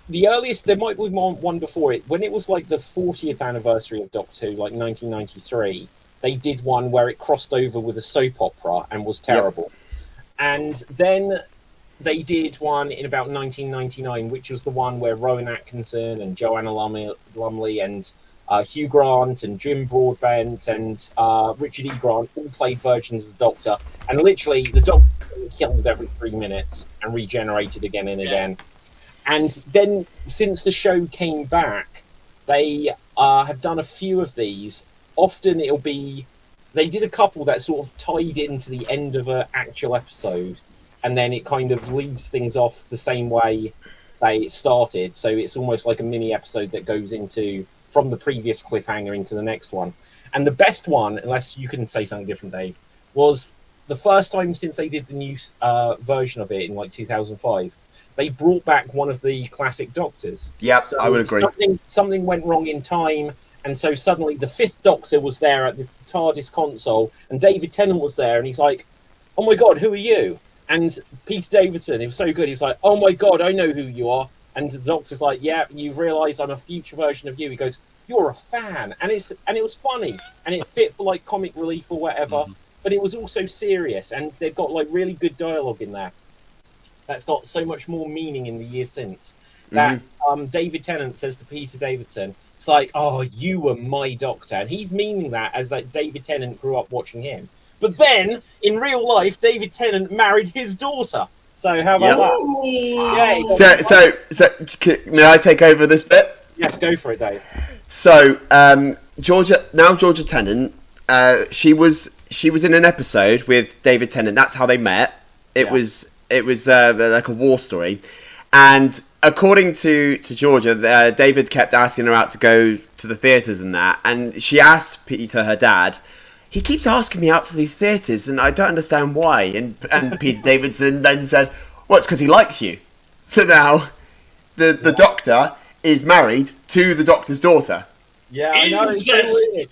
The earliest, there might be one before it, when it was like the 40th anniversary of Doctor Who, like 1993. They did one where it crossed over with a soap opera and was terrible. Yep. And then they did one in about 1999, which was the one where Rowan Atkinson and Joanna Lumley and Hugh Grant and Jim Broadbent and Richard E. Grant all played versions of the Doctor. And literally, the Doctor killed every 3 minutes and regenerated again and again. And then, since the show came back, they have done a few of these. Often it'll be, they did a couple that sort of tied into the end of an actual episode, and then it kind of leaves things off the same way they started. So it's almost like a mini episode that goes into from the previous cliffhanger into the next one. And the best one, unless you can say something different, Dave, was the first time since they did the new version of it in like 2005. They brought back one of the classic Doctors. Yep, so I would agree. Something went wrong in time. And so suddenly the fifth Doctor was there at the TARDIS console, and David Tennant was there, and he's like, oh my God, who are you? And Peter Davison, he was so good, he's like, oh my God, I know who you are. And the Doctor's like, yeah, you've realised I'm a future version of you. He goes, you're a fan. And it was funny, and it fit for like comic relief or whatever, but it was also serious, and they've got like really good dialogue in there. That's got so much more meaning in the years since. That David Tennant says to Peter Davison, it's like, oh, you were my Doctor. And he's meaning that as that David Tennant grew up watching him. But then, in real life, David Tennant married his daughter. So how about that? Yeah. So, may I take over this bit? Yes, go for it, Dave. So, Georgia Tennant, she was in an episode with David Tennant. That's how they met. It was like a war story. And according to Georgia, David kept asking her out to go to the theatres and that. And she asked Peter, her dad, he keeps asking me out to these theatres and I don't understand why. And Peter Davidson then said, well, it's because he likes you. So now the Doctor is married to the Doctor's daughter. Yeah, I know. It's so weird.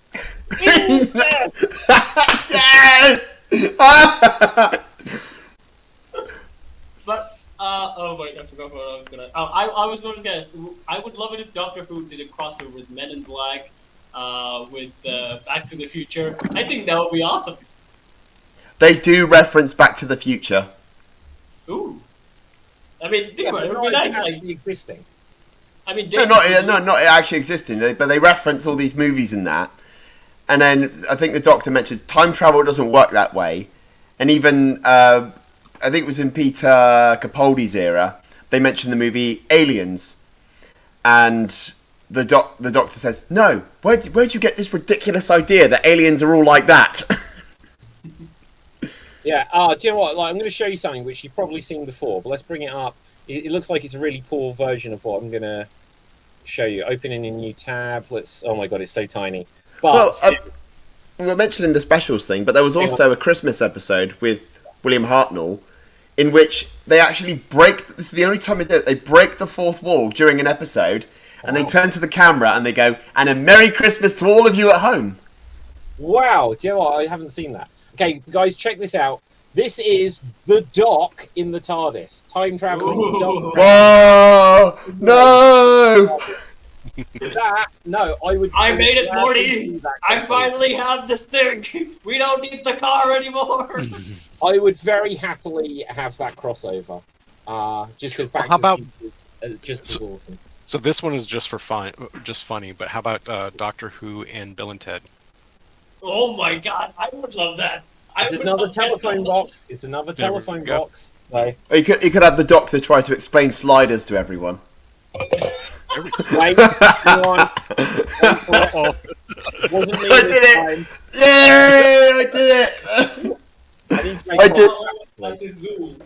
Yes! But oh wait, I forgot what I was gonna. I was going to get. I would love it if Doctor Who did a crossover with Men in Black, with Back to the Future. I think that would be awesome. They do reference Back to the Future. Ooh. I mean, think about it. It would be nice. Like, existing. I mean, not actually existing, but they reference all these movies and that. And then I think the Doctor mentions time travel doesn't work that way, and even. I think it was in Peter Capaldi's era, they mentioned the movie Aliens. And the Doctor says, no, where'd you get this ridiculous idea that aliens are all like that? Yeah, do you know what? Like, I'm going to show you something which you've probably seen before, but let's bring it up. It looks like it's a really poor version of what I'm going to show you. Opening a new tab. Oh my God, it's so tiny. But we were mentioning the specials thing, but there was also a Christmas episode with William Hartnell, in which they actually break. This is the only time they break the fourth wall during an episode, and they turn to the camera and they go, "And a Merry Christmas to all of you at home." Wow, do you know what? I haven't seen that. Okay, guys, check this out. This is the Doc in the TARDIS. Time traveling Doc. Whoa! No! I made it, Morty! see that I crossover. finally have this thing! We don't need the car anymore! I would very happily have that crossover. Just because Back how to the about- Future is just as awesome. So this one is just for fun, just funny. But how about Doctor Who and Bill and Ted? Oh my god, I would love that! It's another telephone box. It's another There we telephone go. box. So, Or you could have the Doctor try to explain sliders to everyone. There we go. wait, hang on. Uh-oh. Wasn't me I this did it! time. Yay! I did it! I need to make I did- That's his rule.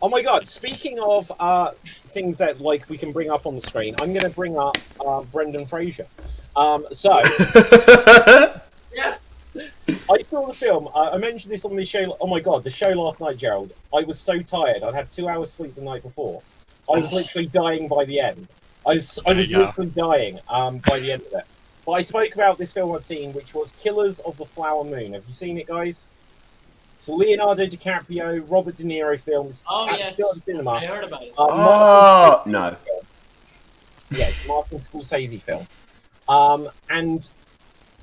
Oh my god! Speaking of things that like we can bring up on the screen, I'm going to bring up Brendan Fraser. So Yes! I saw the film. I mentioned this on the show. Oh my god, the show last night, Gerald. I was so tired. I'd had 2 hours sleep the night before. I was literally dying by the end. I was Yeah. literally dying by the end of it. But I spoke about this film I'd seen, which was Killers of the Flower Moon. Have you seen it, guys? It's a Leonardo DiCaprio, Robert De Niro film. It's Oh, actually yes. on cinema. I heard about it. Oh, no. Yeah, it's a Martin Scorsese film. And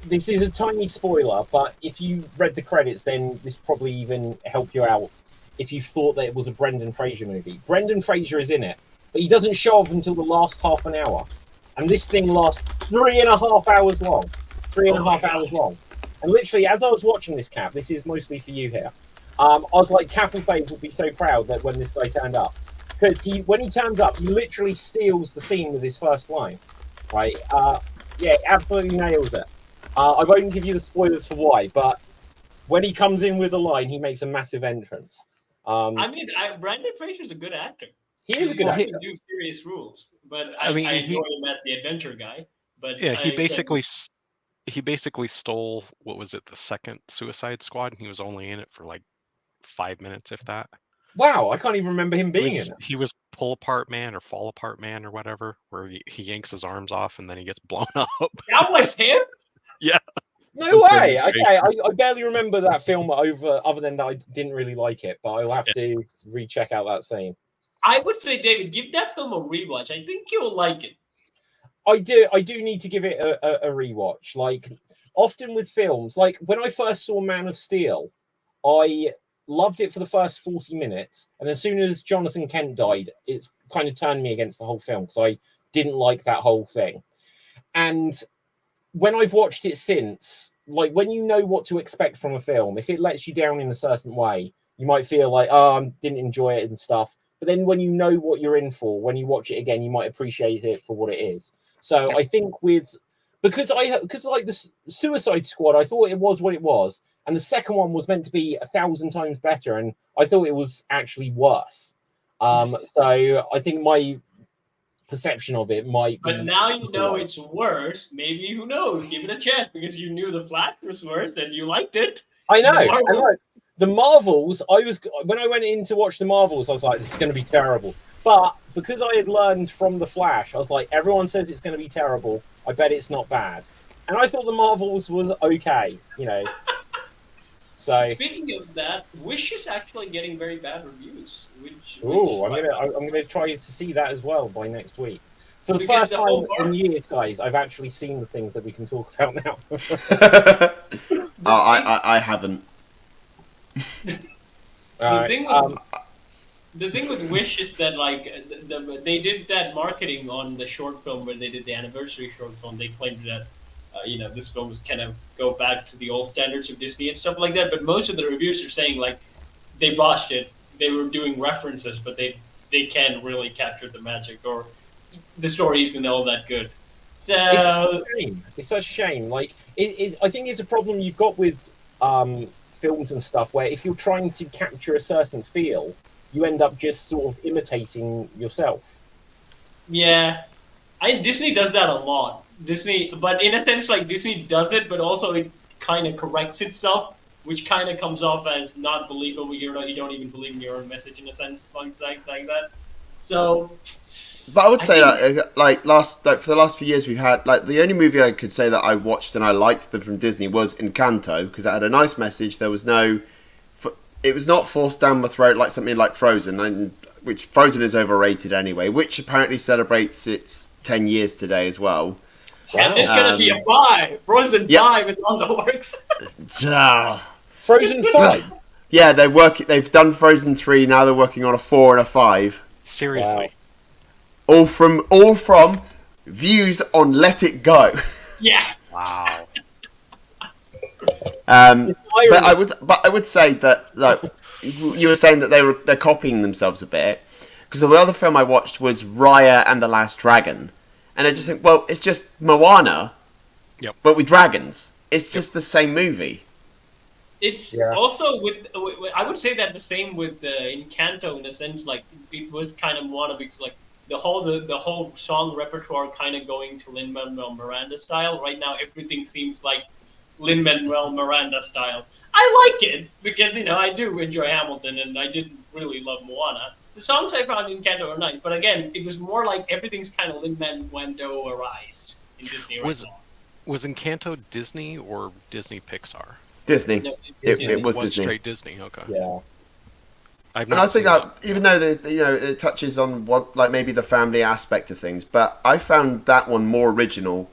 this is a tiny spoiler, but if you read the credits, then this probably even help you out if you thought that it was a Brendan Fraser movie. Brendan Fraser is in it, but he doesn't show up until the last half an hour. And this thing lasts 3.5 hours long. 3.5 hours long. And literally, as I was watching this, Cap, this is mostly for you here, I was like, Cap and Faith would be so proud that when this guy turned up. Because when he turns up, he literally steals the scene with his first line. Right? Yeah, absolutely nails it. I won't give you the spoilers for why, but when he comes in with a line, he makes a massive entrance. I mean, Brandon Fraser's a good actor. He is a good He actor. can do serious roles, but I mean, I he- enjoy him as the adventure guy. But Yeah, he I- basically stole, what was it, the second Suicide Squad, and he was only in it for like 5 minutes, if that. Wow, I can't even remember him being in it. He was Pull Apart Man or Fall Apart Man or whatever, where he yanks his arms off and then he gets blown up. that was him. No It's way. Brendan Okay, I barely remember that film other than that I didn't really like it, but I'll have to recheck out that scene. I would say, David, give that film a rewatch. I think you'll like it. I do need to give it a rewatch. Like often with films, like when I first saw Man of Steel, I loved it for the first 40 minutes, and as soon as Jonathan Kent died, it's kind of turned me against the whole film because I didn't like that whole thing. And when I've watched it since, like when you know what to expect from a film, if it lets you down in a certain way, you might feel like, oh, I didn't enjoy it and stuff. But then when you know what you're in for, when you watch it again, you might appreciate it for what it is. So I think because like the Suicide Squad, I thought it was what it was, and the second one was meant to be 1,000 times better, and I thought it was actually worse. So I think my perception of it might be. But now you know it's worse. Maybe, who knows? Give it a chance because you knew the Flash was worse and you liked it. I know. Marvel. And look, the Marvels, when I went in to watch the Marvels, I was like, this is going to be terrible. But because I had learned from the Flash, I was like, everyone says it's going to be terrible. I bet it's not bad. And I thought the Marvels was okay, you know. So, Speaking of that, Wish is actually getting very bad reviews. I'm gonna try to see that as well by next week. For the Because first the time whole in years, guys, I've actually seen the things that we can talk about now. I haven't. The thing with Wish is that like they did that marketing on the short film where they did the anniversary short film. They claimed that this film was kind of go back to the old standards of Disney and stuff like that. But most of the reviews are saying like they botched it. They were doing references, but they can't really capture the magic, or the story isn't all that good. So It's such a shame. Like I think it's a problem you've got with films and stuff where if you're trying to capture a certain feel, you end up just sort of imitating yourself. yeah, Disney does that a lot. But in a sense, like Disney does it, but also it kind of corrects itself, which kind of comes off as not believable. You don't even believe in your own message in a sense, like that. So But I would say think- that for the last few years we've had the only movie I could say that I watched and I liked them from Disney was Encanto, because it had a nice message. There was no, it was not forced down my throat like something like Frozen, which Frozen is overrated anyway. Which apparently celebrates its 10 years today as well. And there's gonna be a 5. Frozen Yep. 5 is on the works. Frozen 5. Yeah, they've done Frozen 3. Now they're working on a 4 and a 5. Seriously. All from views on Let It Go. Yeah. Wow. But I would say that, like, you were saying that they're copying themselves a bit, because the other film I watched was Raya and the Last Dragon, and I just think, well, it's just Moana, Yep. but with dragons. It's just the same movie. It's Yeah. also with I would say that the same with Encanto, in a sense, like it was kind of one of its like the whole song repertoire kind of going to Lin-Manuel Miranda style. Right now, everything seems like Lin-Manuel Miranda style. I like it because I do enjoy Hamilton, and I didn't really love Moana. The songs I found in Encanto are nice, but again, it was more like everything's kind of Lin-Manuel-arized in Disney right now. Was Encanto Disney or Disney Pixar? Disney. No, It was Disney. Straight Disney. Okay. Yeah. I've And not I think seen that even though it touches on what maybe the family aspect of things, but I found that one more original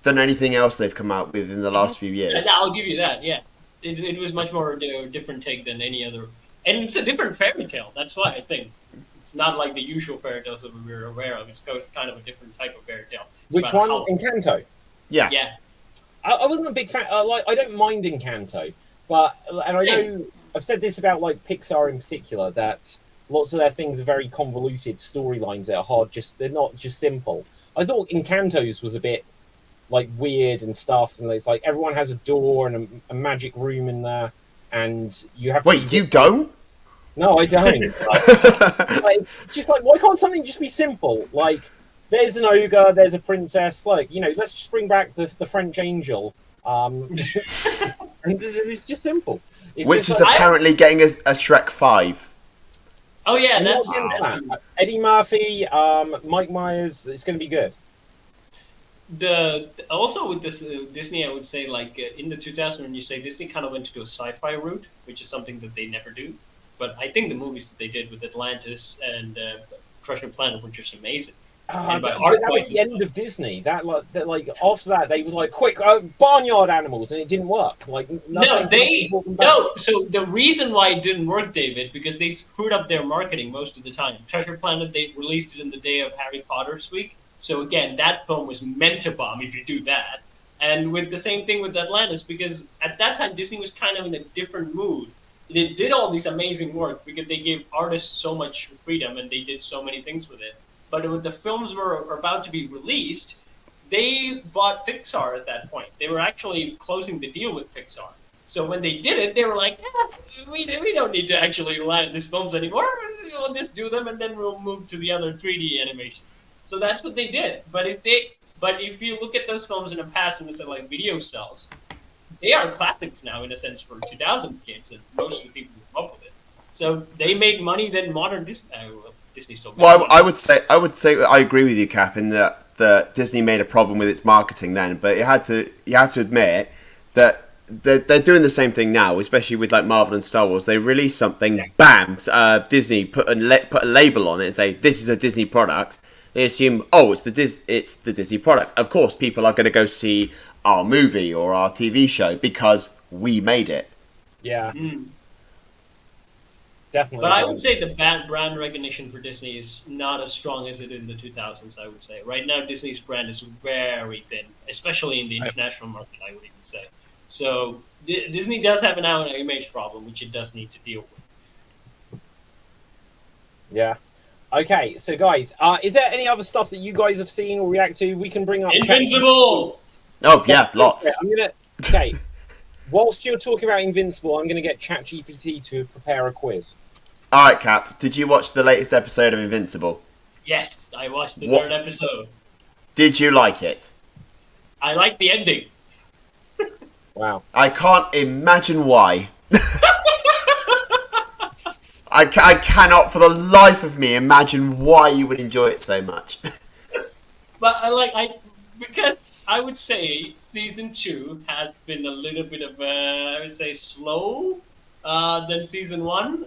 than anything else they've come out with in the last few years. Yeah, I'll give you that. Yeah, it was much more a different take than any other, and it's a different fairy tale. That's why I think it's not like the usual fairy tales that we were aware of. It's kind of a different type of fairy tale. It's Which about one? Encanto. Yeah. Yeah. I wasn't a big fan. I don't mind Encanto, but and I know I've said this about like Pixar in particular, that lots of their things are very convoluted storylines that are hard. They're not just simple. I thought Encanto's was a bit like weird and stuff, and it's like everyone has a door and a magic room in there, and you have. Wait, you don't? No, I don't. It's just like, why can't something just be simple? Like, there's an ogre, there's a princess. Like, let's just bring back the French angel. And it's just simple. It's Which just is apparently getting a Shrek 5. Oh yeah, I'm that's not getting that. Eddie Murphy, Mike Myers. It's going to be good. Also with this Disney, I would say like in the 2000s when you say Disney kind of went to a sci-fi route, which is something that they never do. But I think the movies that they did with Atlantis and Treasure Planet were just amazing. But that was the end of Disney. That after that they was like, quick, barnyard animals, and it didn't work. Like No. So the reason why it didn't work, David, because they screwed up their marketing most of the time. Treasure Planet, they released it in the day of Harry Potter's week. So again, that film was meant to bomb if you do that. And with the same thing with Atlantis, because at that time Disney was kind of in a different mood. They did all these amazing work because they gave artists so much freedom and they did so many things with it. But when the films were about to be released, they bought Pixar at that point. They were actually closing the deal with Pixar. So when they did it, they were like, we don't need to actually land these films anymore. We'll just do them and then we'll move to the other 3D animations. So that's what they did. But if you look at those films in the past and it's like video cells, they are classics now in a sense for 2000s kids, and most of the people grew up with it. So they made money than modern Disney. Disney still. Well, I would say I agree with you, Cap, in that Disney made a problem with its marketing then, but you have to admit that they're doing the same thing now, especially with like Marvel and Star Wars. They release something, bam, Disney put a label on it and say this is a Disney product. They assume, it's the Disney product. Of course, people are going to go see our movie or our TV show because we made it. Yeah. Definitely. But I would say the brand recognition for Disney is not as strong as it is in the 2000s, I would say. Right now, Disney's brand is very thin, especially in the international market, I would even say. So Disney does have now an image problem, which it does need to deal with. Yeah. Okay, so guys, is there any other stuff that you guys have seen or react to? We can bring up. Invincible! Oh, yeah, lots. Okay, whilst you're talking about Invincible, I'm going to get ChatGPT to prepare a quiz. All right, Cap, did you watch the latest episode of Invincible? Yes, I watched the third episode. Did you like it? I like the ending. Wow. I can't imagine why. I cannot for the life of me imagine why you would enjoy it so much. But because I would say season 2 has been a little bit of I would say slow than season 1.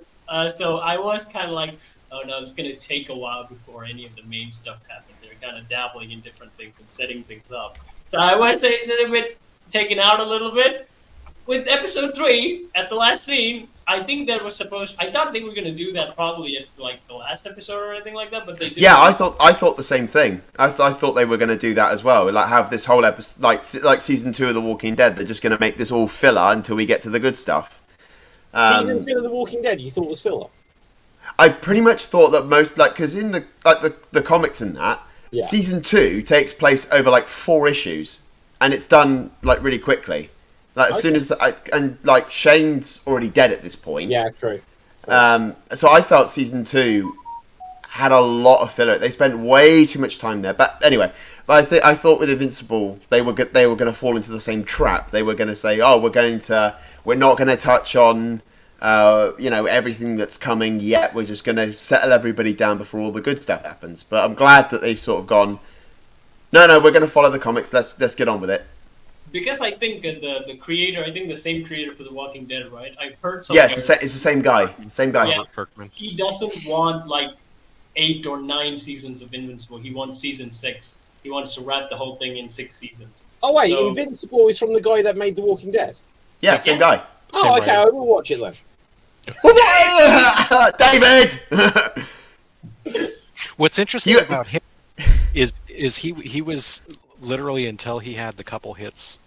So I was kind of like, oh no, it's gonna take a while before any of the main stuff happens. They're kind of dabbling in different things and setting things up. So I would say it's a little bit taken out a little bit. With episode 3, at the last scene, I think that was I thought they were gonna do that probably at like the last episode or anything like that, but they didn't. Yeah, I thought the same thing. I thought they were going to do that as well. Like have this whole episode, like season 2 of The Walking Dead. They're just going to make this all filler until we get to the good stuff. Season 2 of The Walking Dead, you thought was filler? I pretty much thought that most because in the comics and that season 2 takes place over like 4 issues, and it's done like really quickly. Like as soon as like Shane's already dead at this point. Yeah, true. So I felt season 2 had a lot of filler. They spent way too much time there. But anyway, I thought with Invincible they were going to fall into the same trap. They were going to say, "Oh, we're not going to touch on everything that's coming yet. We're just going to settle everybody down before all the good stuff happens." But I'm glad that they've sort of gone, No, we're going to follow the comics. Let's get on with it. Because I think the creator, I think the same creator for The Walking Dead, right? I've heard some. Yeah, it's the same guy. Same guy. Yeah, Kirkman. he doesn't want like 8 or 9 seasons of Invincible. He wants season 6. He wants to wrap the whole thing in 6 seasons. Oh wait, So- Invincible is from the guy that made The Walking Dead. Yeah, same guy. Oh, okay, I will watch it then. David! What's interesting about him is he was literally, until he had the couple hits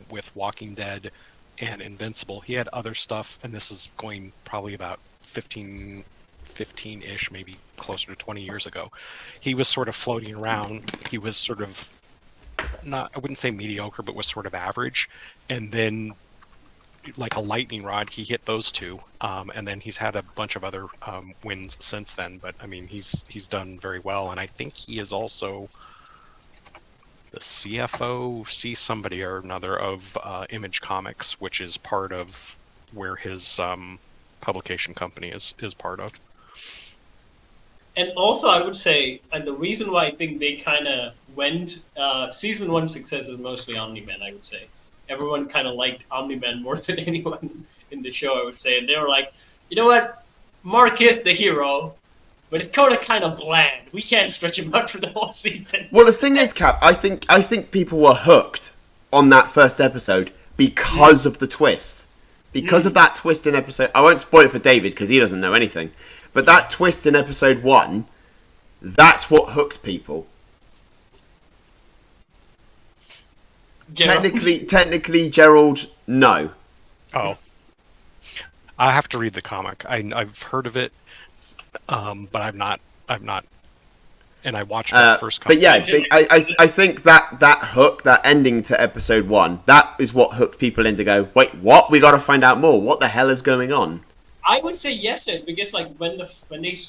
with Walking Dead and Invincible, he had other stuff, and this is going probably about 15-ish, maybe closer to 20 years ago. He was sort of floating around. He was sort of not, I wouldn't say mediocre, but was sort of average. And then like a lightning rod, he hit those 2, and then he's had a bunch of other wins since then. But I mean, he's done very well, and I think he is also the CFO, somebody or another of Image Comics, which is part of where his publication company is part of. And also, I would say, and the reason why I think they kind of went, season 1 success is mostly Omni-Man, I would say. Everyone kind of liked Omni-Man more than anyone in the show, I would say. And they were like, you know what? Mark is the hero, but it's kind of bland. We can't stretch him out for the whole season. Well, the thing is, Cap, I think people were hooked on that first episode because of the twist. Because of that twist in episode... I won't spoil it for David because he doesn't know anything. But that twist in episode 1, that's what hooks people. Gerald? Technically, Gerald, no. Oh, I have to read the comic. I've heard of it, but I've not, and I watched the first comic. But yeah, I think that hook, that ending to episode 1, that is what hooked people in to go, wait, what? We got to find out more. What the hell is going on? I would say yes, because like when they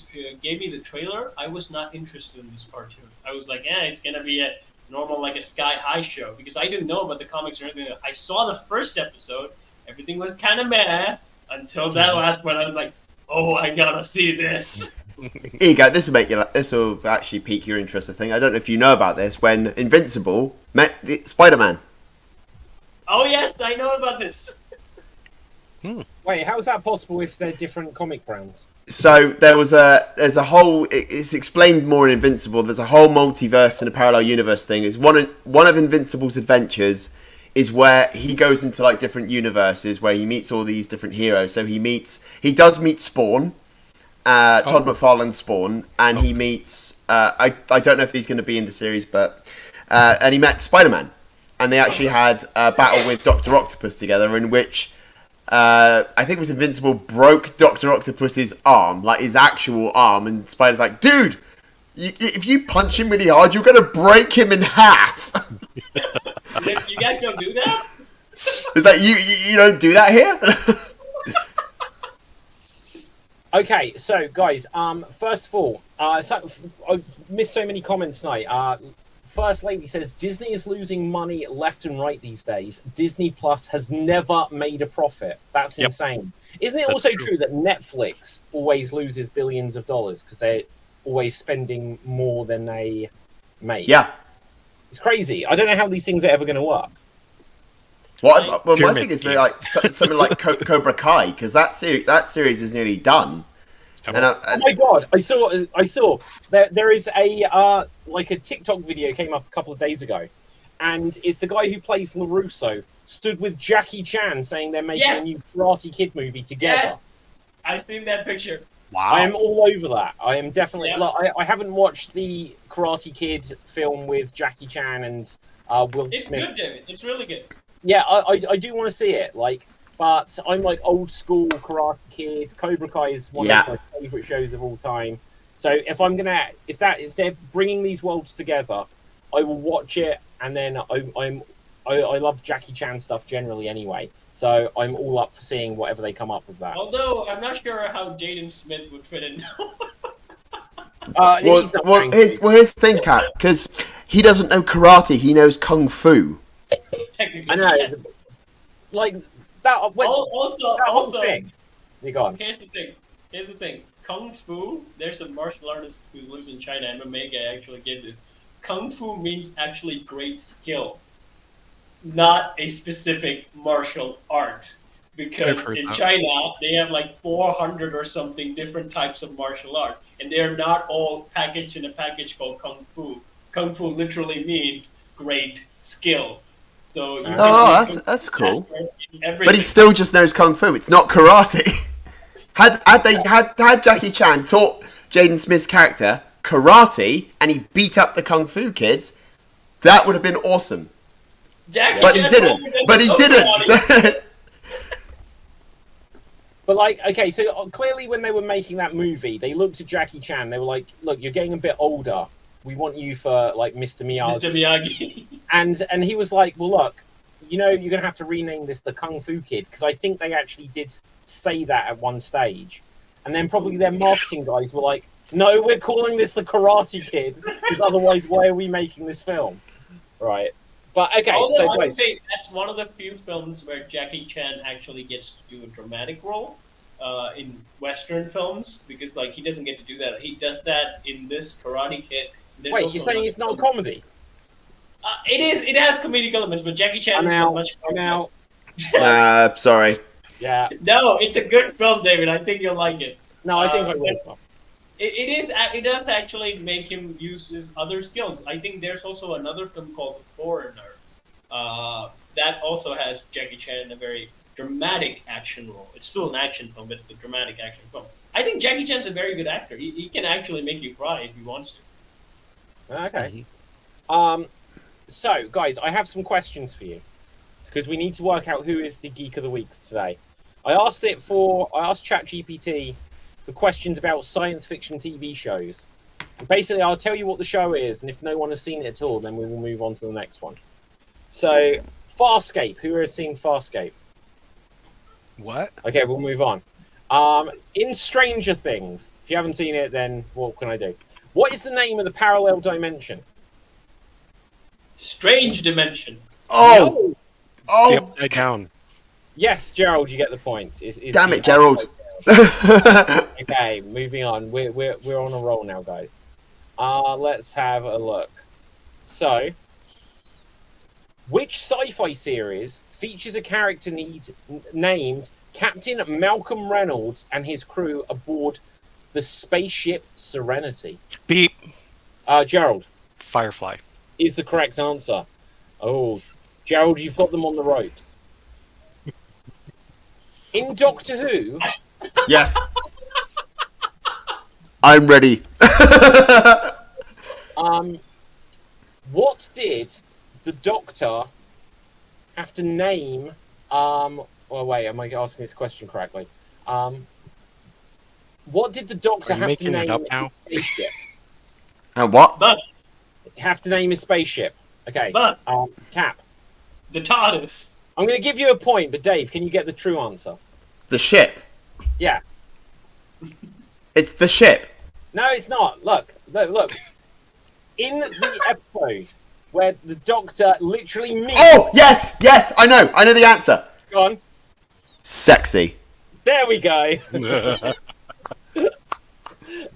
gave me the trailer, I was not interested in this cartoon. I was like, it's gonna be a normal like a Sky High show, because I didn't know about the comics or anything. I saw the first episode, everything was kind of meh until that last one. I was like, oh, I gotta see this. Here you go. This will actually pique your interest. I think. I don't know if you know about this. When Invincible met Spider-Man. Oh yes, I know about this. Wait, how is that possible if they're different comic brands? So there's a whole. It's explained more in Invincible. There's a whole multiverse and a parallel universe thing. Is one of Invincible's adventures is where he goes into like different universes where he meets all these different heroes. So he does meet Spawn, Todd McFarlane's Spawn, and he meets. I don't know if he's going to be in the series, but and he met Spider-Man, and they actually had a battle with Dr. Octopus together, in which. I think it was Invincible broke Dr. Octopus's arm, like his actual arm, and Spider's like, dude, if you punch him really hard, you're going to break him in half. You guys don't do that? Is that you don't do that here? Okay, so guys, first of all, I've missed so many comments tonight. First Lady says Disney is losing money left and right these days. Disney Plus has never made a profit. That's Yep. insane. Isn't it That's also true. true that Netflix always loses billions of dollars because they're always spending more than they make? Yeah. It's crazy. I don't know how these things are ever going to work. Well, my Pyramid thing is scheme. like something like Cobra Kai, because that series is nearly done. Yep. And, Oh my god! I saw there is a like a TikTok video came up a couple of days ago, and it's the guy who plays LaRusso stood with Jackie Chan saying they're making Yes. a new Karate Kid movie together. Yes. I've seen that picture. Wow. I am all over that. I am definitely. Yeah. Look, I haven't watched the Karate Kid film with Jackie Chan and Will It's Smith. good, David. It's really good. Yeah, I do want to see it. Like, but I'm like old school Karate Kid. Cobra Kai is one Yeah. of my favorite shows of all time. So if they're bringing these worlds together, I will watch it. And then I love Jackie Chan stuff generally anyway. So I'm all up for seeing whatever they come up with that. Although I'm not sure how Jaden Smith would fit in. well, He's not well, going to. here's the thing, Kat, because he doesn't know karate, he knows kung fu. Technically, I know, yes. like that. When, Also, that whole also, thing. You go on. here's the thing. Kung Fu, there's a martial artist who lives in China, MMA guy actually gave this. Kung Fu means actually great skill, not a specific martial art. Because I've heard in that. China, they have like 400 or something different types of martial art, and they're not all packaged in a package called Kung Fu. Kung Fu literally means great skill. So you Oh, can that's cool. in everything. But he still just knows kung fu. It's not karate. had Jackie Chan taught Jaden Smith's character karate and he beat up the kung fu kids, that would have been awesome. Jackie But he Chan didn't. told me that But he the didn't. karate- But like, okay, so clearly when they were making that movie, they looked at Jackie Chan. They were like, "Look, you're getting a bit older. We want you for like Mr. Miyagi." Mr. Miyagi. And he was like, "Well, look, you know, you're gonna have to rename this the Kung Fu Kid because I think they actually did say that at one stage." And then probably their marketing guys were like, "No, we're calling this the Karate Kid because otherwise, why are we making this film?" Right? But okay, Although so I would guys, say that's one of the few films where Jackie Chan actually gets to do a dramatic role in Western films, because like he doesn't get to do that. He does that in this Karate Kid. There's wait, also you're saying another it's not a film- comedy? It is. It has comedic elements, but Jackie Chan I'm is out. so much. I'm out. Sorry. Yeah. No, it's a good film, David. I think you'll like it. No, I think I will. It does actually make him use his other skills. I think there's also another film called The Foreigner. That also has Jackie Chan in a very dramatic action role. It's still an action film, but it's a dramatic action film. I think Jackie Chan's a very good actor. He can actually make you cry if he wants to. Okay. So, guys, I have some questions for you because we need to work out who is the Geek of the Week today. I asked ChatGPT the questions about science fiction TV shows. And basically, I'll tell you what the show is, and if no one has seen it at all, then we will move on to the next one. So, Farscape. Who has seen Farscape? What? Okay, we'll move on. In Stranger Things, if you haven't seen it, then what can I do? What is the name of the parallel dimension? Strange Dimension. Oh! No. Oh! The upside down. Yes, Gerald, you get the point. Damn it, Gerald. Okay, moving on. We're on a roll now, guys. Let's have a look. So, which sci-fi series features a character named Captain Malcolm Reynolds and his crew aboard the spaceship Serenity? Beep. Gerald Firefly. is the correct answer. Oh, Gerald, you've got them on the ropes. In Doctor Who, Yes. I'm ready. what did the Doctor have to name? Well, wait, am I asking this question correctly? What did the Doctor Are you have to making name it up now? his spaceship? And what? But Have to name his spaceship. Okay. But- Cap. the TARDIS. I'm going to give you a point, but Dave, can you get the true answer? The ship. Yeah. It's the ship. No, it's not. Look. In the episode where the Doctor literally meets... Oh, yes, I know the answer. Go on. Sexy. There we go.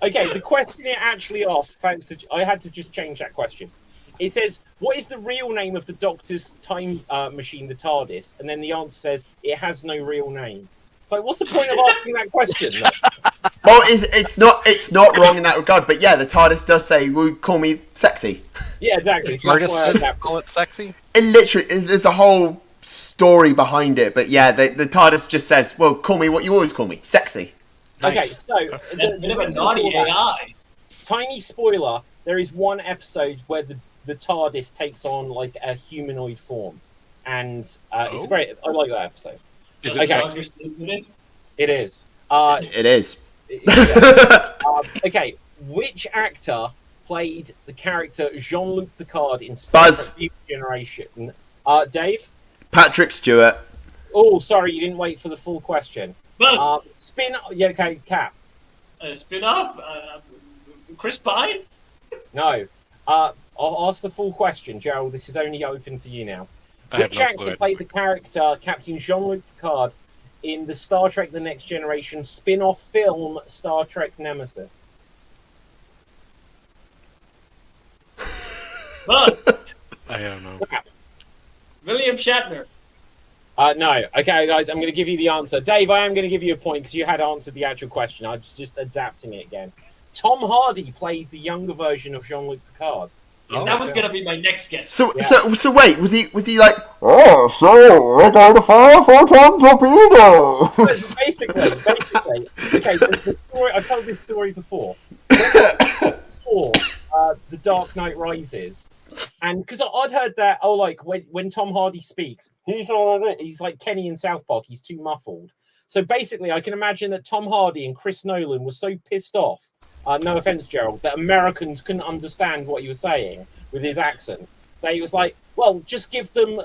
Okay, the question it actually asked, I had to just change that question. It says, what is the real name of the Doctor's time machine, the TARDIS? And then the answer says, it has no real name. So what's the point of asking that question? Well, it's not wrong in that regard, but yeah, the TARDIS does say, "Will you call me sexy?" Yeah, exactly. So TARDIS says call it sexy. It literally, there's a whole story behind it, but yeah, the TARDIS just says, "Well, call me what you always call me, sexy." Okay, Nice. so That's a bit of a naughty AI. tiny spoiler: there is one episode where the TARDIS takes on like a humanoid form, and it's great. I like that episode. Is it Okay. sexy? It is. It is. Okay, which actor played the character Jean-Luc Picard in Star Buzz. Trek: Next Generation? Dave? Patrick Stewart. Oh, sorry, you didn't wait for the full question. Well, Yeah, okay, Cap. spin off. Chris Pine. No. I'll ask the full question, Gerald. This is only open to you now. I have Which no actor clue. played the character Captain Jean-Luc Picard in the Star Trek: The Next Generation spin-off film Star Trek Nemesis? But I don't know. William Shatner. No. Okay, guys, I'm going to give you the answer. Dave, I am going to give you a point because you had answered the actual question. I was just adapting it again. Tom Hardy played the younger version of Jean-Luc Picard. Oh. That was gonna be my next guess. So Yeah. so wait, was he like, oh, so we're going to fire photon torpedo? Basically. Okay, the story, I've told this story before. Before The Dark Knight Rises, and because I'd heard that, like when Tom Hardy speaks, he's like Kenny in South Park. He's too muffled. So basically, I can imagine that Tom Hardy and Chris Nolan were so pissed off. No offense, Gerald, that Americans couldn't understand what he was saying with his accent. That he was like, well, just give them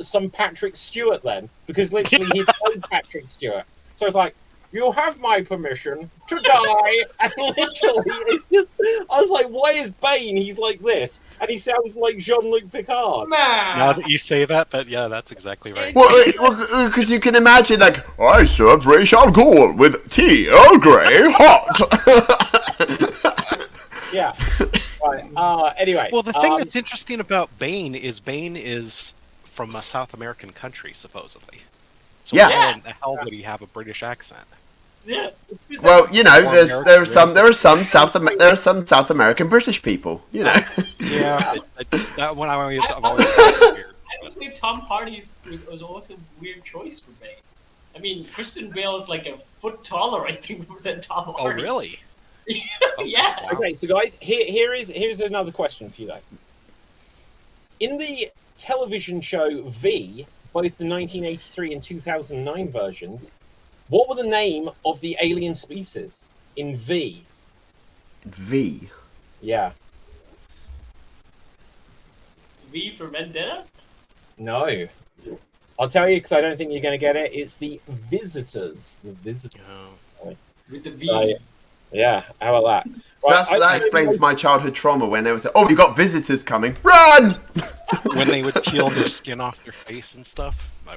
some Patrick Stewart then, because literally he played Patrick Stewart. So it's like, you have my permission to die. And literally, it's just, I was like, why is Bane? He's like this. And he sounds like Jean-Luc Picard. Now that you say that, yeah, that's exactly right. Well, because you can imagine, like, I served Ra's al Ghul with tea, Earl Grey, hot. Yeah. Right. Anyway. Well, the thing that's interesting about Bane is from a South American country, supposedly. So Yeah. why in the hell would he have a British accent? Yeah. Well, you know, there are some South American British people, you know. Yeah, that one I've always weird. I would say Tom Hardy was also a weird choice for Bane. I mean, Kristen Bale is like a foot taller, I think, than Tom Oh, Hardy. really? Yeah. Wow. Okay, so guys, here's another question for you though. In the television show V, both the 1983 and 2009 versions, what were the name of the alien species in V? V. Yeah. V for Vendetta? No. I'll tell you because I don't think you're going to get it. It's the Visitors. The Visitors. Oh. With the V. So, yeah, how about that? So Right, that explains my childhood trauma when there was, oh, you got visitors coming, run! When they would peel their skin off their face and stuff, I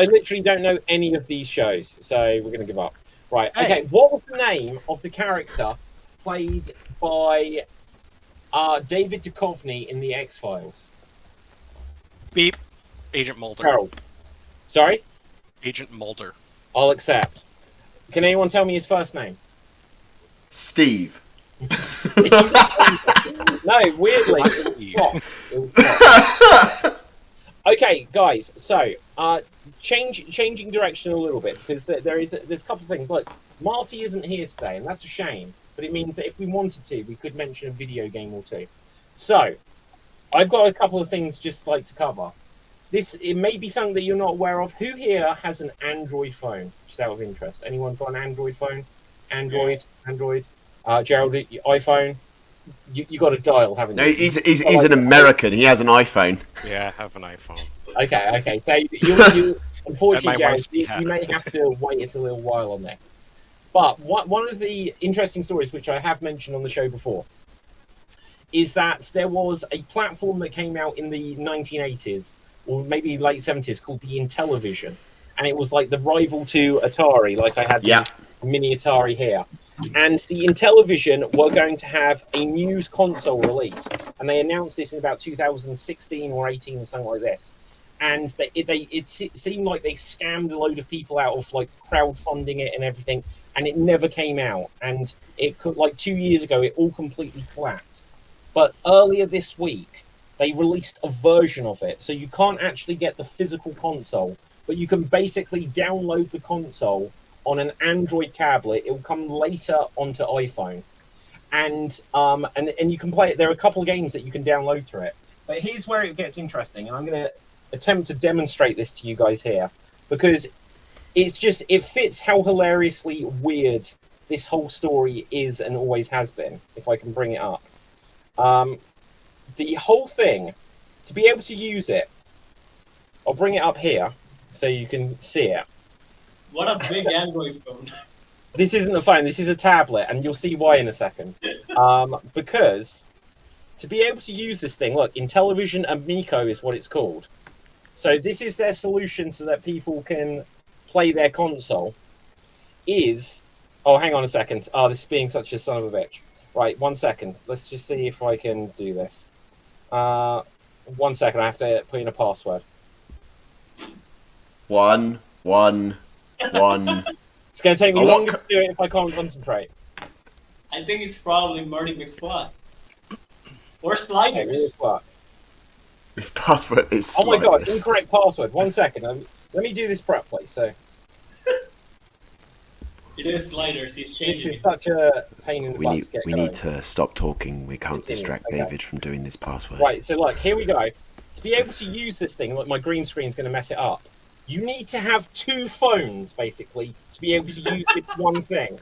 literally don't know any of these shows, so we're going to give up. Right, Hey. okay, what was the name of the character played by David Duchovny in The X-Files? Beep. Agent Mulder. Carol. Sorry? Agent Mulder. I'll accept. Can anyone tell me his first name? Steve. No, weirdly. Not it was Steve. Scott. It was Scott. Okay, guys. So, changing direction a little bit because there's a couple of things. Look, Marty isn't here today, and that's a shame. But it means that if we wanted to, we could mention a video game or two. So, I've got a couple of things just like to cover. It may be something that you're not aware of. Who here has an Android phone? Just out of interest. Anyone got an Android phone? Android. Gerald, iPhone. You got a dial, haven't you? No, he's an American. He has an iPhone. Yeah, I have an iPhone. Okay. So you unfortunately, My wife's Gerald, you may behest. have to wait a little while on this. But one of the interesting stories, which I have mentioned on the show before, is that there was a platform that came out in the 1980s or maybe late 70s called the Intellivision, and it was like the rival to Atari. Like I had Yeah. the mini Atari here, and the Intellivision were going to have a news console released, and they announced this in about 2016 or 18 or something like this. And it seemed like they scammed a load of people out of like crowdfunding it and everything, and it never came out. And it could, like 2 years ago, it all completely collapsed. But earlier this week, they released a version of it, so you can't actually get the physical console, but you can basically download the console on an Android tablet. It will come later onto iPhone, and you can play it. There are a couple of games that you can download through it. But here's where it gets interesting, and I'm going to attempt to demonstrate this to you guys here, because it fits how hilariously weird this whole story is and always has been. If I can bring it up. The whole thing, to be able to use it, I'll bring it up here so you can see it. What a big Android phone. This isn't a phone, this is a tablet, and you'll see why in a second. Because to be able to use this thing, look, Intellivision Amico is what it's called. So this is their solution so that people can play their console. Oh, hang on a second. Oh, this is being such a son of a bitch. Right, 1 second. Let's just see if I can do this. 1 second, I have to put in a password. 1, 1, 1. It's going to take me longer to do it if I can't concentrate. I think it's probably Marty McFly. Or Sliders. His password is Oh my god, Sliders. incorrect password. 1 second. Let me do this properly. So It is Sliders, he's this changing is it. such a pain in the butt to get We going. need to stop talking. We can't Continue, distract okay. David from doing this password. Right, so look, here we go. To be able to use this thing, like my green screen's going to mess it up. You need to have 2 phones, basically, to be able to use this one thing.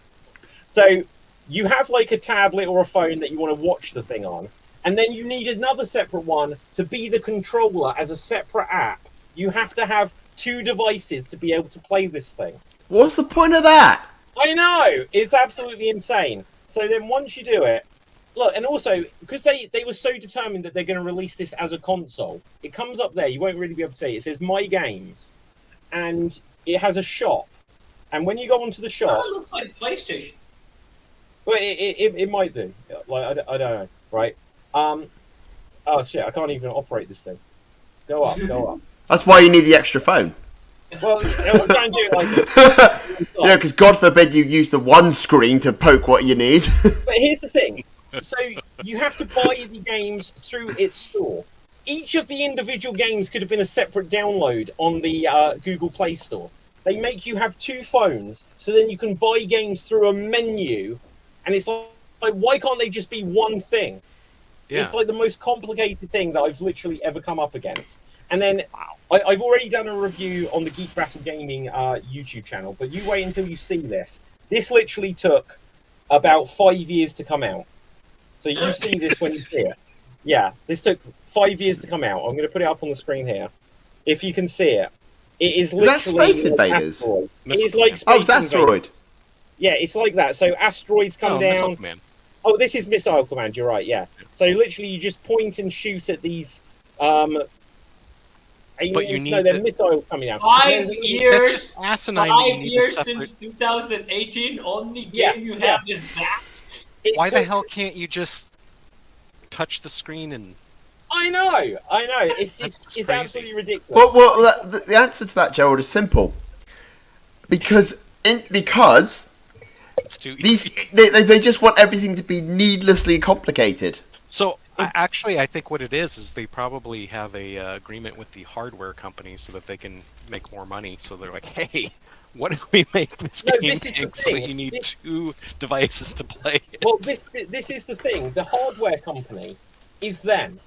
So you have like a tablet or a phone that you want to watch the thing on, and then you need another separate one to be the controller as a separate app. You have to have 2 devices to be able to play this thing. What's the point of that? I know! It's absolutely insane. So then once you do it, look, and also, because they were so determined that they're going to release this as a console, it comes up there, you won't really be able to see it. It says My Games, and it has a shop. And when you go onto the shop... Oh, it looks like PlayStation. Well, it might do. Like, I don't know, right? Oh shit, I can't even operate this thing. Go up, go up. That's why you need the extra phone. Well, I'm trying to do it like this. Yeah, because God forbid you use the one screen to poke what you need. But here's the thing. So you have to buy the games through its store. Each of the individual games could have been a separate download on the Google Play Store. They make you have 2 phones, so then you can buy games through a menu. And it's like why can't they just be one thing? Yeah. It's like the most complicated thing that I've literally ever come up against. And then I've already done a review on the Geek Battle Gaming YouTube channel, but you wait until you see this. This literally took about 5 years to come out. So you see this when you see it. Yeah, this took 5 years to come out. I'm going to put it up on the screen here. If you can see it. It is literally... Is that Space Invaders? It is like Space Oh, it's Asteroid. Invaders. Yeah, it's like that. So asteroids come down. Missile Command. Oh, this is Missile Command, you're right, yeah. So literally you just point and shoot at these But you need they're missiles coming out. 5 That's years. just asinine that you 5 need a years separate... since 2018. Only game Yeah, you yeah. have is that. Why the hell can't you just touch the screen and... I know. It's crazy. absolutely ridiculous. Well, the answer to that, Gerald, is simple. Because It's too easy. they just want everything to be needlessly complicated. So, actually, I think what it is they probably have a agreement with the hardware company so that they can make more money. So they're like, hey, what if we make this No, game this is the big so thing. you need 2 devices to play it? Well, this is the thing. The hardware company is them,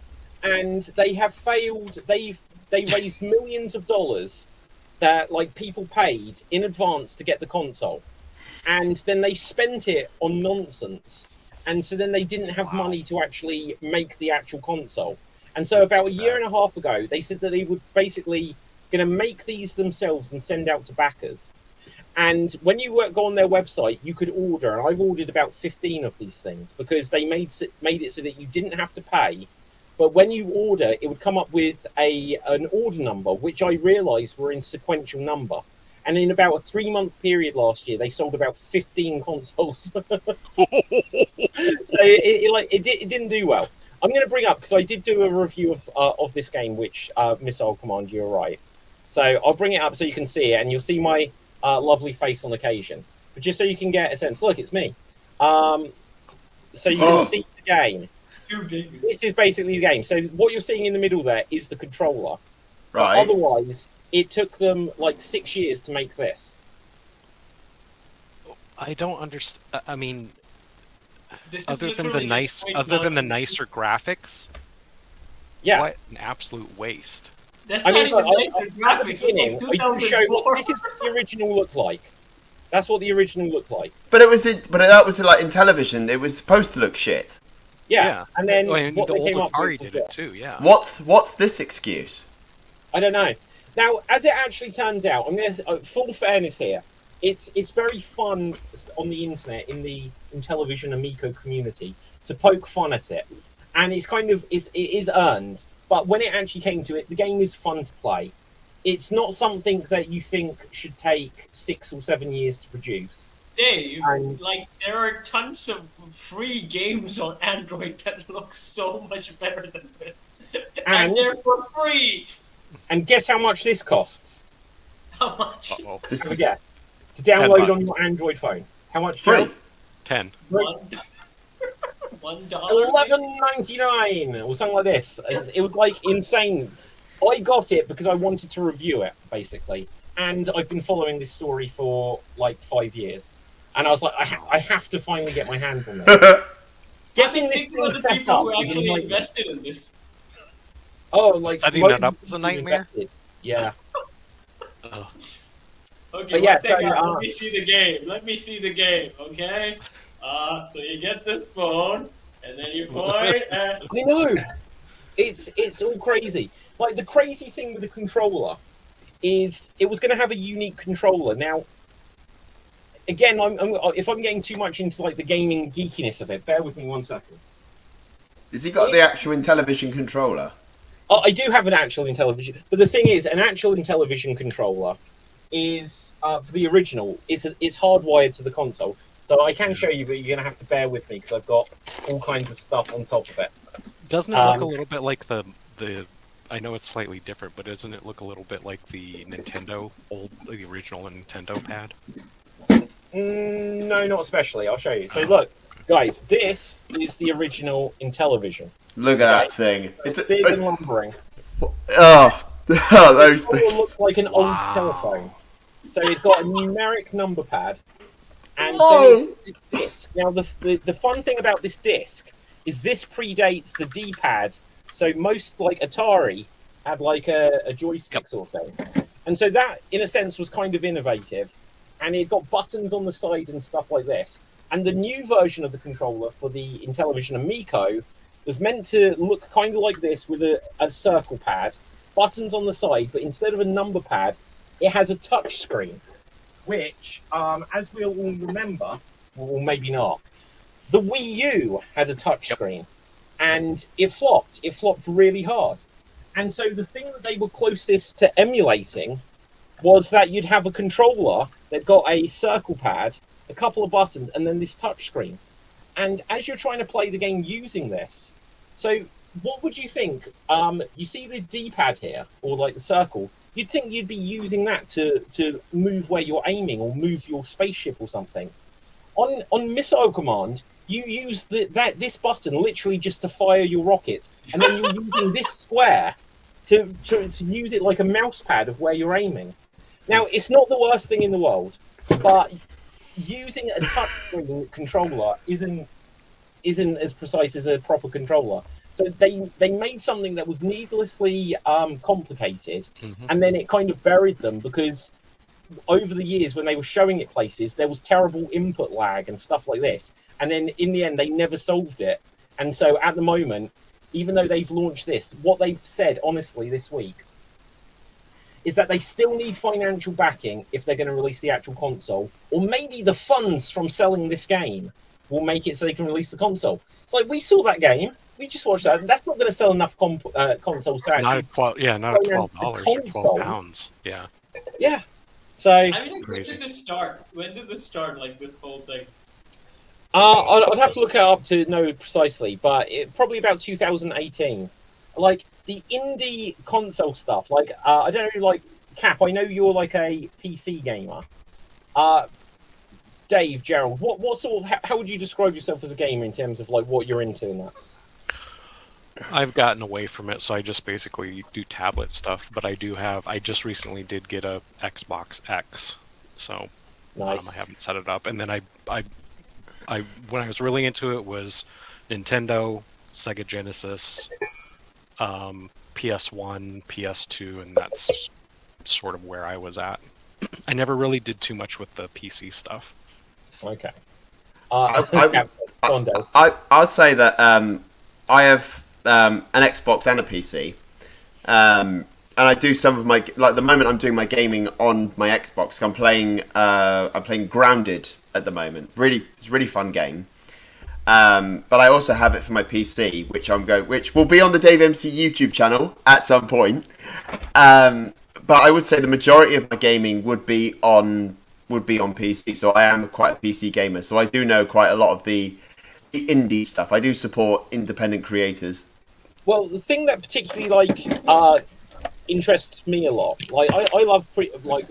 and they have failed. They raised millions of dollars that like people paid in advance to get the console, and then they spent it on nonsense, and so then they didn't have money to actually make the actual console. And so about a year and a half ago, they said that they would basically going to make these themselves and send out to backers. And when you go on their website, you could order, and I've ordered about 15 of these things because they made it so that you didn't have to pay. But when you order, it would come up with an order number, which I realised were in sequential number. And in about a 3-month period last year, they sold about 15 consoles. So it didn't do well. I'm going to bring up, because I did do a review of this game, which Missile Command, you're right. So I'll bring it up so you can see it, and you'll see my lovely face on occasion. But just so you can get a sense, look, it's me. So you can see the game. This is basically the game. So what you're seeing in the middle there is the controller. Right. But otherwise, it took them like 6 years to make this. I don't understand. I mean, This is other than literally the just nicer graphics, Yeah. what an absolute waste. That's I not mean, even look, nicer at the graphics. beginning, It's I like do show, look, 2004. this is what the original looked like. That's what the original looked like. But that was like in television. It was supposed to look shit. Yeah. And then Well, and what the they came old up Atari with did was it too. Yeah. What's this excuse? I don't know. Now, as it actually turns out, I'm going to full fairness here. It's very fun on the internet in television Amico community to poke fun at it, and it is earned. But when it actually came to it, the game is fun to play. It's not something that you think should take 6 or 7 years to produce. Dave, And- like there are tons of free games on Android that look so much better than this, and they're for free. And guess how much this costs? How much? Uh-oh. This Have a is guess. To download on $10. your Android phone. How much? free. 10. $1. $1. $11.99 or something like this. It was like insane. I got it because I wanted to review it, basically, and I've been following this story for like 5 years, and I was like, I have to finally get my hands on it. Getting this Think about thing the set people up who is a actually nightmare. invested in this. Oh, like Setting most it up people was a nightmare? invested. Yeah. Ugh. Okay, But yeah, one second, so, let me see the game. Let me see the game, okay? So you get this phone, and then you point, and I know. It's all crazy. Like the crazy thing with the controller is it was going to have a unique controller. Now, again, if I'm getting too much into like the gaming geekiness of it, bear with me 1 second. Has he got the actual Intellivision controller? Oh, I do have an actual Intellivision, but the thing is, an actual Intellivision controller is for the original is hardwired to the console. So I can show you, but you're going to have to bear with me because I've got all kinds of stuff on top of it. Doesn't it look a little bit like the? I know it's slightly different, but doesn't it look a little bit like the the original Nintendo pad? No, not especially. I'll show you. So look, guys, this is the original Intellivision. Look at that thing. It's big and lumbering. Oh, those It things. looks like an old Wow. telephone. So it's got a numeric number pad, and Whoa. then it's disc. Now the fun thing about this disc is this predates the D-pad. So most like Atari had like a joystick sort of thing, and so that in a sense was kind of innovative, and it got buttons on the side and stuff like this. And the new version of the controller for the Intellivision Amico was meant to look kind of like this with a circle pad, buttons on the side, but instead of a number pad, it has a touch screen, which, as we'll all remember, or maybe not, the Wii U had a touch screen, and it flopped. It flopped really hard. And so the thing that they were closest to emulating was that you'd have a controller that got a circle pad, a couple of buttons, and then this touch screen. And as you're trying to play the game using this, so what would you think? You see the D-pad here, or like the circle. You'd think you'd be using that to move where you're aiming or move your spaceship or something. On Missile Command, you use this button literally just to fire your rockets, and then you're using this square to use it like a mouse pad of where you're aiming. Now, it's not the worst thing in the world, but using a touchscreen controller isn't as precise as a proper controller. So they made something that was needlessly complicated, and then it kind of buried them because over the years when they were showing it places, there was terrible input lag and stuff like this. And then in the end, they never solved it. And so at the moment, even though they've launched this, what they've said honestly this week is that they still need financial backing if they're going to release the actual console, or maybe the funds from selling this game will make it so they can release the console. It's like, we saw that game, we just watched that, and that's not going to sell enough consoles to Not actually at not at $12 or console. £12. Yeah. Yeah. So I mean, when Crazy. did this start? When did this start? Like this whole thing? I'd have to look it up to know precisely, but probably about 2018. Like the indie console stuff. Like I don't know, like Cap. I know you're like a PC gamer. Dave, Gerald, what sort of how would you describe yourself as a gamer in terms of like what you're into in that? I've gotten away from it, so I just basically do tablet stuff. But I just recently did get a Xbox X, so Nice. I haven't set it up. And then I when I was really into it was Nintendo, Sega Genesis, PS1, PS2, and that's sort of where I was at. I never really did too much with the PC stuff. Okay. I- Bondo. I'll say that I have an Xbox and a PC, and I do some of my the moment I'm doing my gaming on my Xbox. I'm playing Grounded at the moment. It's a really fun game. But I also have it for my PC, which will be on the Dave MC YouTube channel at some point. But I would say the majority of my gaming would be on PC. So I am quite a PC gamer. So I do know quite a lot of the indie stuff. I do support independent creators. Well, the thing that particularly interests me a lot, like I love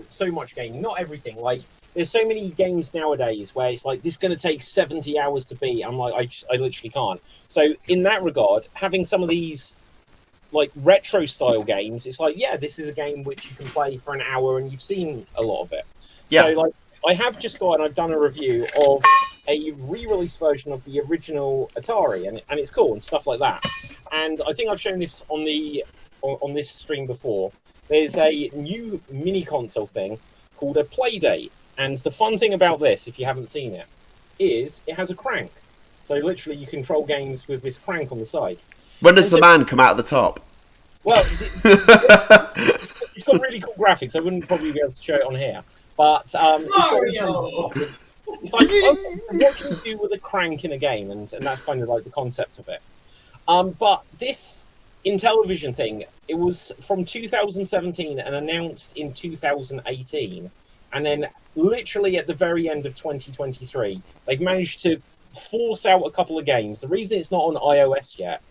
so much gaming. Not everything. Like there's so many games nowadays where it's like this is going to take 70 hours to beat. I'm like I literally can't. So in that regard, having some of these like retro style games, it's like, yeah, this is a game which you can play for an hour and you've seen a lot of it. Yeah. So like I have just got and I've done a review of a re-release version of the original Atari, and it's cool and stuff like that. And I think I've shown this on this stream before. There's a new mini console thing called a Playdate, and the fun thing about this, if you haven't seen it, is it has a crank. So literally you control games with this crank on the side. When does the man come out of the top? Well, it's got really cool graphics. I wouldn't probably be able to show it on here, but Mario! it's like, what can you do with a crank in a game, and that's kind of like the concept of it. But this Intellivision thing, it was from 2017 and announced in 2018, and then literally at the very end of 2023, they've managed to force out a couple of games. The reason it's not on iOS yet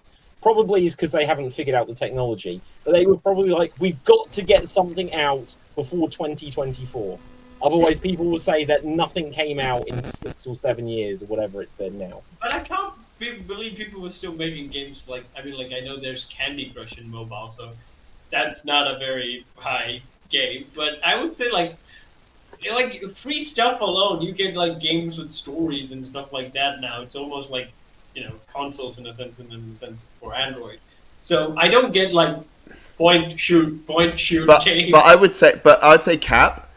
probably is because they haven't figured out the technology, but they were probably like, we've got to get something out before 2024. Otherwise, people will say that nothing came out in 6 or 7 years or whatever it's been now. But I can't believe people were still making games like, I mean, like, I know there's Candy Crush in mobile, so that's not a very high game, but I would say, like free stuff alone, you get, like, games with stories and stuff like that now. It's almost like, consoles in a sense for Android. So I don't get, like, point shoot games. But I'd say Cap,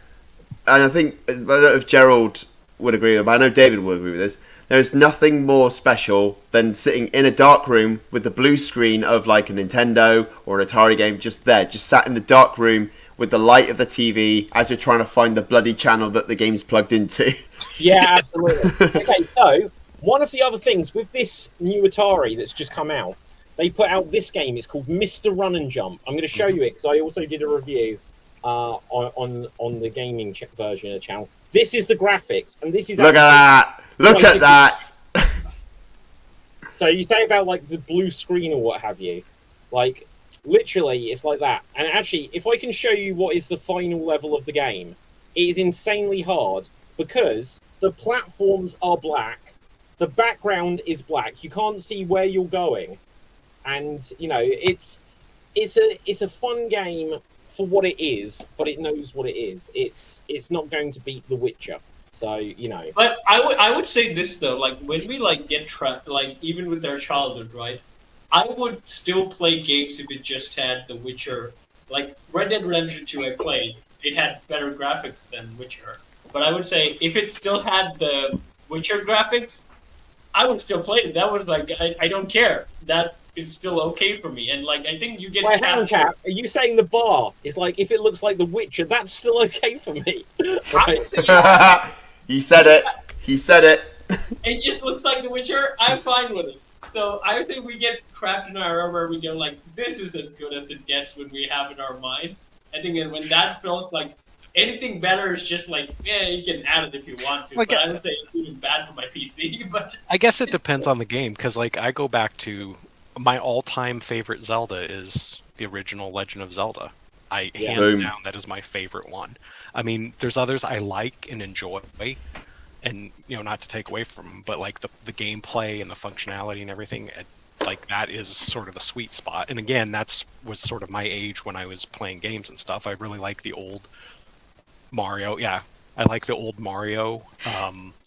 and I think, I don't know if Gerald would agree with, but I know David would agree with this. There's nothing more special than sitting in a dark room with the blue screen of like a Nintendo or an Atari game just sat in the dark room with the light of the TV as you're trying to find the bloody channel that the game's plugged into. Yeah, absolutely. Okay, so one of the other things with this new Atari that's just come out, they put out this game. It's called Mr. Run and Jump. I'm going to show you it because I also did a review on the gaming version of the channel. This is the graphics, and this is Look at that! So you say about like the blue screen or what have you, like literally it's like that. And actually, if I can show you what is the final level of the game, it is insanely hard because the platforms are black, the background is black, you can't see where you're going, and it's a fun game for what it is, but it knows what it is. It's not going to beat The Witcher. So, But I would say this though, like when we get trapped, like even with our childhood, right? I would still play games if it just had The Witcher. Like Red Dead Redemption 2 I played, it had better graphics than Witcher. But I would say if it still had the Witcher graphics, I would still play it. That was like I don't care. That it's still okay for me. And like I think you get Wait, hang on, captured. Cap. Are you saying the bar is like if it looks like The Witcher, that's still okay for me? Right. He said it. He said it. It just looks like The Witcher. I'm fine with it. So I think we get trapped in our where we go like, this is as good as it gets when we have in our mind. I think that when that feels like anything better is just like, yeah, you can add it if you want to. Like, but I would say it's even bad for my PC. But I guess it depends on the game, because like I go back to my all-time favorite Zelda is the original Legend of Zelda. Yeah. Hands Boom. down, that is my favorite one. I mean, there's others I like and enjoy, and not to take away from them, but like the gameplay and the functionality and everything, like that is sort of the sweet spot. And again, was sort of my age when I was playing games and stuff. I really like the old Mario. Yeah, I like the old Mario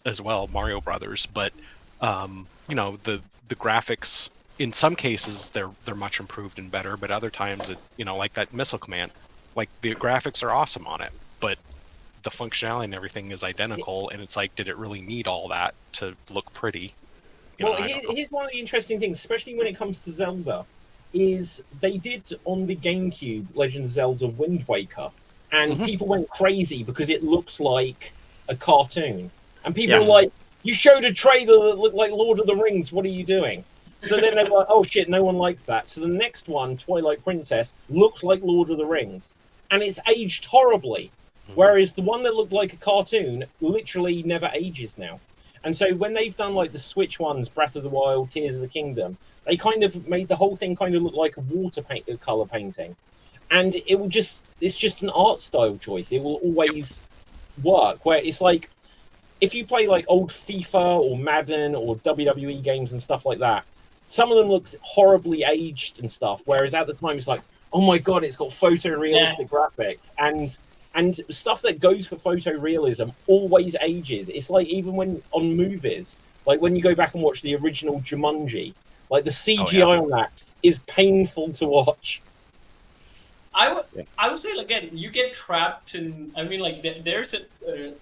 as well, Mario Brothers. But the graphics in some cases they're much improved and better, but other times like that Missile Command, like the graphics are awesome on it, but the functionality and everything is identical, and it's like, did it really need all that to look pretty? Well, here's one of the interesting things, especially when it comes to Zelda, is they did on the GameCube Legend of Zelda Wind Waker, and people went crazy because it looks like a cartoon. And people were like, you showed a trailer that looked like Lord of the Rings, what are you doing? So then they were like, oh shit, no one liked that. So the next one, Twilight Princess, looks like Lord of the Rings. And it's aged horribly. Whereas the one that looked like a cartoon literally never ages now. And so when they've done like the Switch ones, Breath of the Wild, Tears of the Kingdom, they kind of made the whole thing kind of look like a color painting. And it's just an art style choice. It will always work. Where it's like, if you play like old FIFA or Madden or WWE games and stuff like that, some of them look horribly aged and stuff. Whereas at the time it's like, oh my god, it's got photorealistic graphics. And stuff that goes for photorealism always ages. It's like even when on movies, like when you go back and watch the original Jumanji, like the CGI on that is painful to watch. I would say again, you get trapped in. I mean, like there's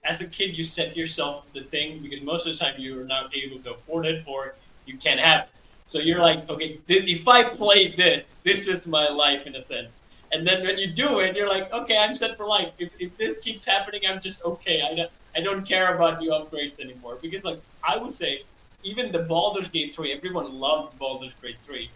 as a kid you set yourself the thing because most of the time you're not able to afford it or you can't have it. So you're like, okay, if I play this is my life in a sense. And then when you do it, you're like, okay, I'm set for life. If this keeps happening, I'm just okay. I don't care about new upgrades anymore. Because like I would say, even the Baldur's Gate 3, everyone loved Baldur's Gate 3.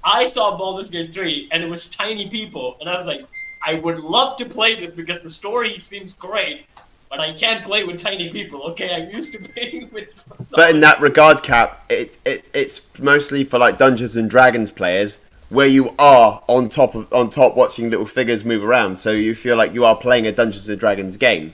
I saw Baldur's Gate 3 and it was tiny people, and I was like, I would love to play this because the story seems great, but I can't play with tiny people. Okay, I'm used to playing with. But in that regard, Cap, it's mostly for like Dungeons and Dragons players, where you are on top watching little figures move around, so you feel like you are playing a Dungeons and Dragons game.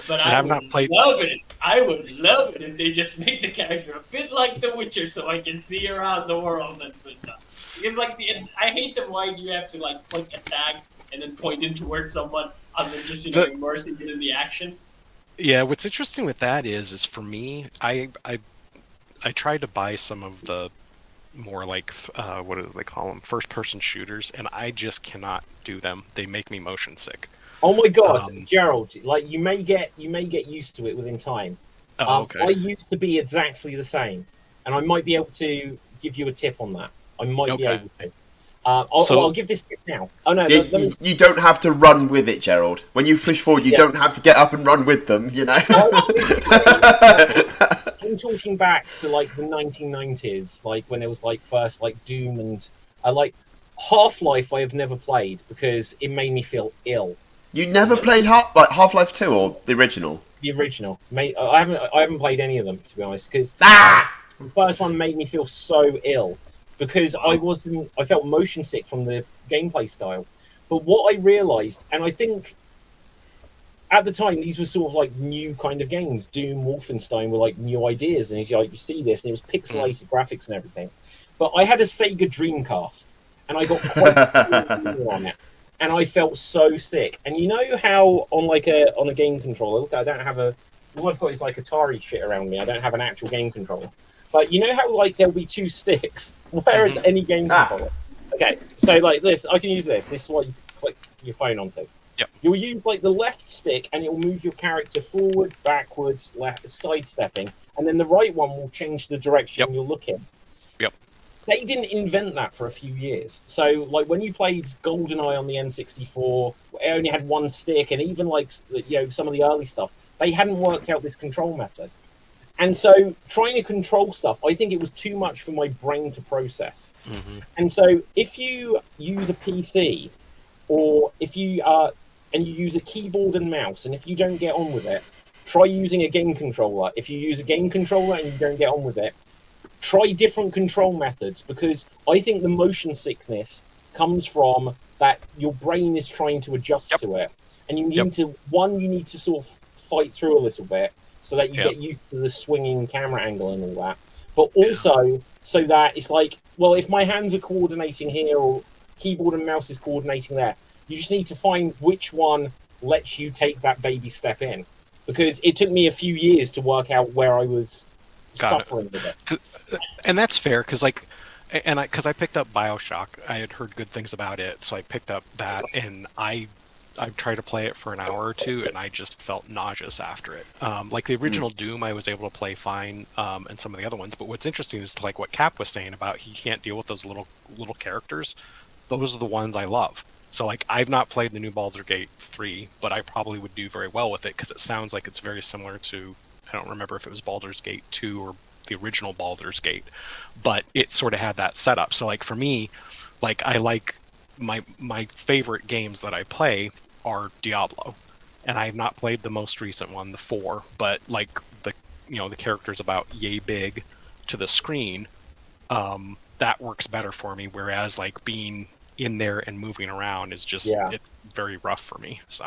But I would love it. I would love it if they just made the character a bit like The Witcher, so I can see around the world and stuff. Because like I hate them. Why do you have to like click attack and then point in towards someone other than just immersing it in the action? Yeah, what's interesting with that is for me, I tried to buy some of the more like what do they call them, first-person shooters, and I just cannot do them. They make me motion sick. Oh my god, Gerald! Like you may get used to it within time. Okay. I used to be exactly the same, and I might be able to give you a tip on that. I might be able to. I'll give this tip now. Oh no, you don't have to run with it, Gerald. When you push forward, you don't have to get up and run with them. You know. I'm talking back to like the 1990s, like when it was like first like Doom and like Half-Life. I have never played because it made me feel ill. You never played Half-Life 2 or the original? The original, mate. I haven't played any of them to be honest because the first one made me feel so ill because I felt motion sick from the gameplay style. But what I realised, and I think at the time these were sort of like new kind of games. Doom, Wolfenstein were like new ideas, and you see this, and it was pixelated graphics and everything. But I had a Sega Dreamcast, and I got quite on it. And I felt so sick. And you know how on a game controller, look, I don't have all I've got is like Atari shit around me. I don't have an actual game controller. But you know how like there'll be two sticks? Where is any game controller? Okay, so like this, I can use this. This is what you click your phone onto. Yep. You'll use like the left stick and it'll move your character forward, backwards, left, sidestepping, and then the right one will change the direction you're looking. Yep. they didn't invent that for a few years. So, like, when you played GoldenEye on the N64, it only had one stick, and even, like, some of the early stuff, they hadn't worked out this control method. And so, trying to control stuff, I think it was too much for my brain to process. Mm-hmm. And so, if you use a PC, or if you and you use a keyboard and mouse, and if you don't get on with it, try using a game controller. If you use a game controller and you don't get on with it, try different control methods, because I think the motion sickness comes from that your brain is trying to adjust to it, and you need you need to sort of fight through a little bit so that you get used to the swinging camera angle and all that, but also so that it's like, well, if my hands are coordinating here or keyboard and mouse is coordinating there, you just need to find which one lets you take that baby step in, because it took me a few years to work out where I was suffering with it. And that's fair, because I picked up BioShock. I had heard good things about it, so I picked up that, and I tried to play it for an hour or two, and I just felt nauseous after it. Like the original Doom, I was able to play fine, and some of the other ones. But what's interesting is, like what Cap was saying about he can't deal with those little characters. Those are the ones I love. So, like, I've not played the new Baldur's Gate 3, but I probably would do very well with it, because it sounds like it's very similar to, I don't remember if it was Baldur's Gate 2 or the original Baldur's Gate, but it sort of had that setup. So, like, for me, like, I like my favorite games that I play are Diablo, and I have not played the most recent one, the 4, but, like, the character's about yay big to the screen, that works better for me, whereas, like, being in there and moving around is just it's very rough for me. So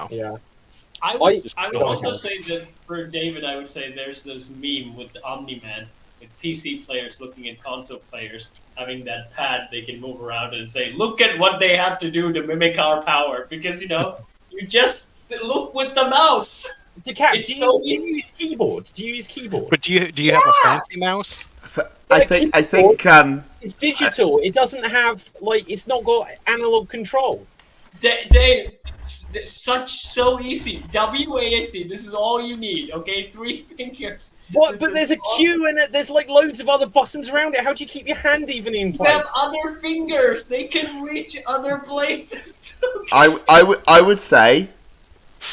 I would also say that for David, I would say there's this meme with the Omni-Man, with PC players looking at console players having that pad they can move around and say, look at what they have to do to mimic our power, because you just look with the mouse. So, Cap, do you use keyboard? Do you use keyboard? But do you have a fancy mouse? I think it's digital. It doesn't have, like, it's not got analog control. Dave, so easy. WASD. This is all you need. Okay, 3 fingers. What? But there's a Q in it. There's like loads of other buttons around it. How do you keep your hand even in place? You have other fingers. They can reach other places. I would say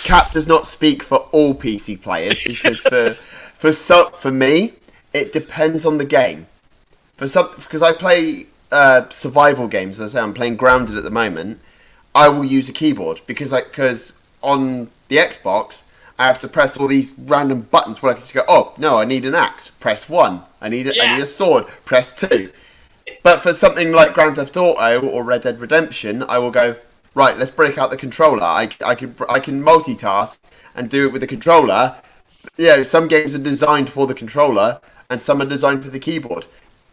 Cap does not speak for all PC players, because for me it depends on the game. Because I play survival games, as I say, I'm playing Grounded at the moment. I will use a keyboard because on the Xbox I have to press all these random buttons where I can just go, oh no, I need an axe, press 1. I need a sword, press 2. But for something like Grand Theft Auto or Red Dead Redemption, I will go, right, let's break out the controller. I can multitask and do it with the controller. Some games are designed for the controller and some are designed for the keyboard.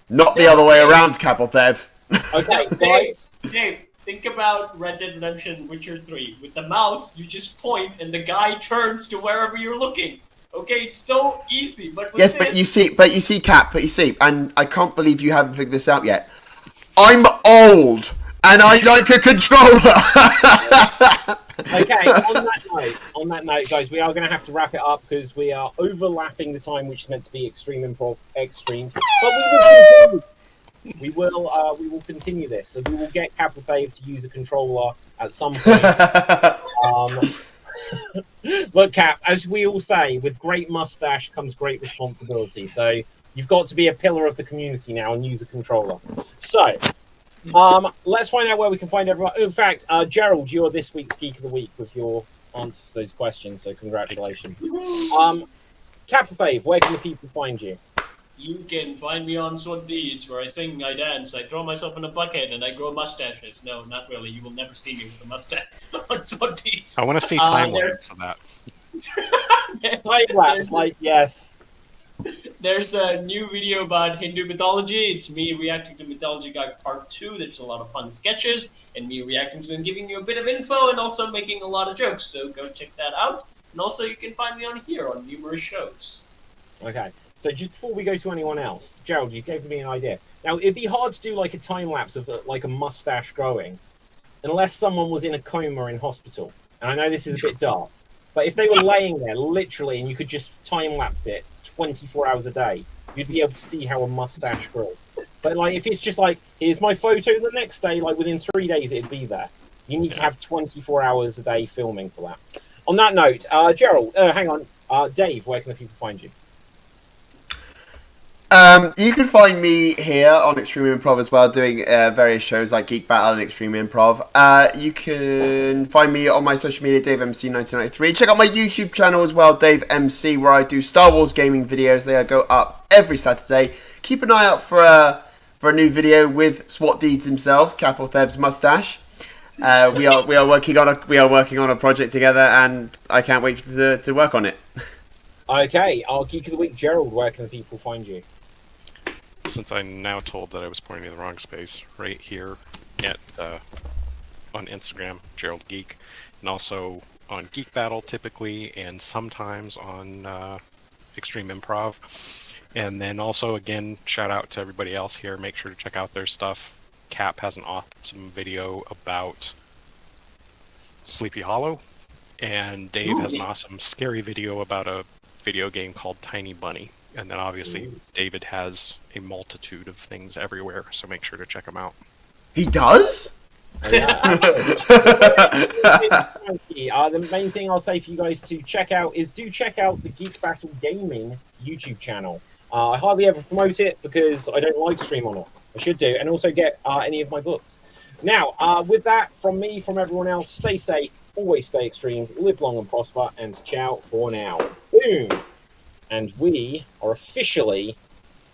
Not the other way around, Kappelthev. Okay, guys. Dave, think about Red Dead Redemption, Witcher 3. With the mouse, you just point and the guy turns to wherever you're looking. Okay, it's so easy. But but you see, Cap, and I can't believe you haven't figured this out yet. I'm old, and I like a controller. Okay, on that note, guys, we are going to have to wrap it up because we are overlapping the time which is meant to be Extreme Improv Extreme. But we will continue this. So we will get Kappelthev to use a controller at some point. Look, Cap, as we all say, with great mustache comes great responsibility. So you've got to be a pillar of the community now and use a controller. So let's find out where we can find everyone. In fact, Gerald, you're this week's Geek of the Week with your answers to those questions, so congratulations. Kappelthev, where can the people find you? You can find me on Swandees, where I sing, I dance, I throw myself in a bucket, and I grow mustaches. No, not really. You will never see me with a mustache on Swandees. I want to see time lapse of that. Time lapse, yes. There's a new video about Hindu mythology. It's me reacting to Mythology Guy Part 2. There's a lot of fun sketches, and me reacting to them, giving you a bit of info, and also making a lot of jokes. So go check that out. And also you can find me on here on numerous shows. Okay. So just before we go to anyone else, Gerald, you gave me an idea. Now, it'd be hard to do like a time lapse of like a mustache growing, unless someone was in a coma in hospital. And I know this is a bit dark, but if they were laying there literally and you could just time lapse it 24 hours a day, you'd be able to see how a mustache grows. But like, if it's just like, here's my photo the next day, like within 3 days, it'd be there. You need to have 24 hours a day filming for that. On that note, Gerald, hang on, Dave, where can the people find you? You can find me here on Extreme Improv as well, doing various shows like Geek Battle and Extreme Improv. You can find me on my social media, DaveMC1993. Check out my YouTube channel as well, Dave MC, where I do Star Wars gaming videos. They go up every Saturday. Keep an eye out for a new video with SWAT Deeds himself, Capital Theb's mustache. We are working on a project together, and I can't wait to work on it. Okay, our Geek of the Week, Gerald, where can the people find you? Since I'm now told that I was pointing in the wrong space, right here at on Instagram, Gerald Geek, and also on Geek Battle typically, and sometimes on Extreme Improv. And then also, again, shout out to everybody else here. Make sure to check out their stuff. Cap has an awesome video about Sleepy Hollow, and Dave has an awesome scary video about a video game called Tiny Bunny. And then obviously David has a multitude of things everywhere, so make sure to check them out. He does? The main thing I'll say for you guys to check out is check out the Geek Battle Gaming YouTube channel. I hardly ever promote it because I don't live stream on it. I should do, and also get any of my books. Now, with that, from me, from everyone else, stay safe, always stay extreme, live long and prosper, and ciao for now. Boom! And we are officially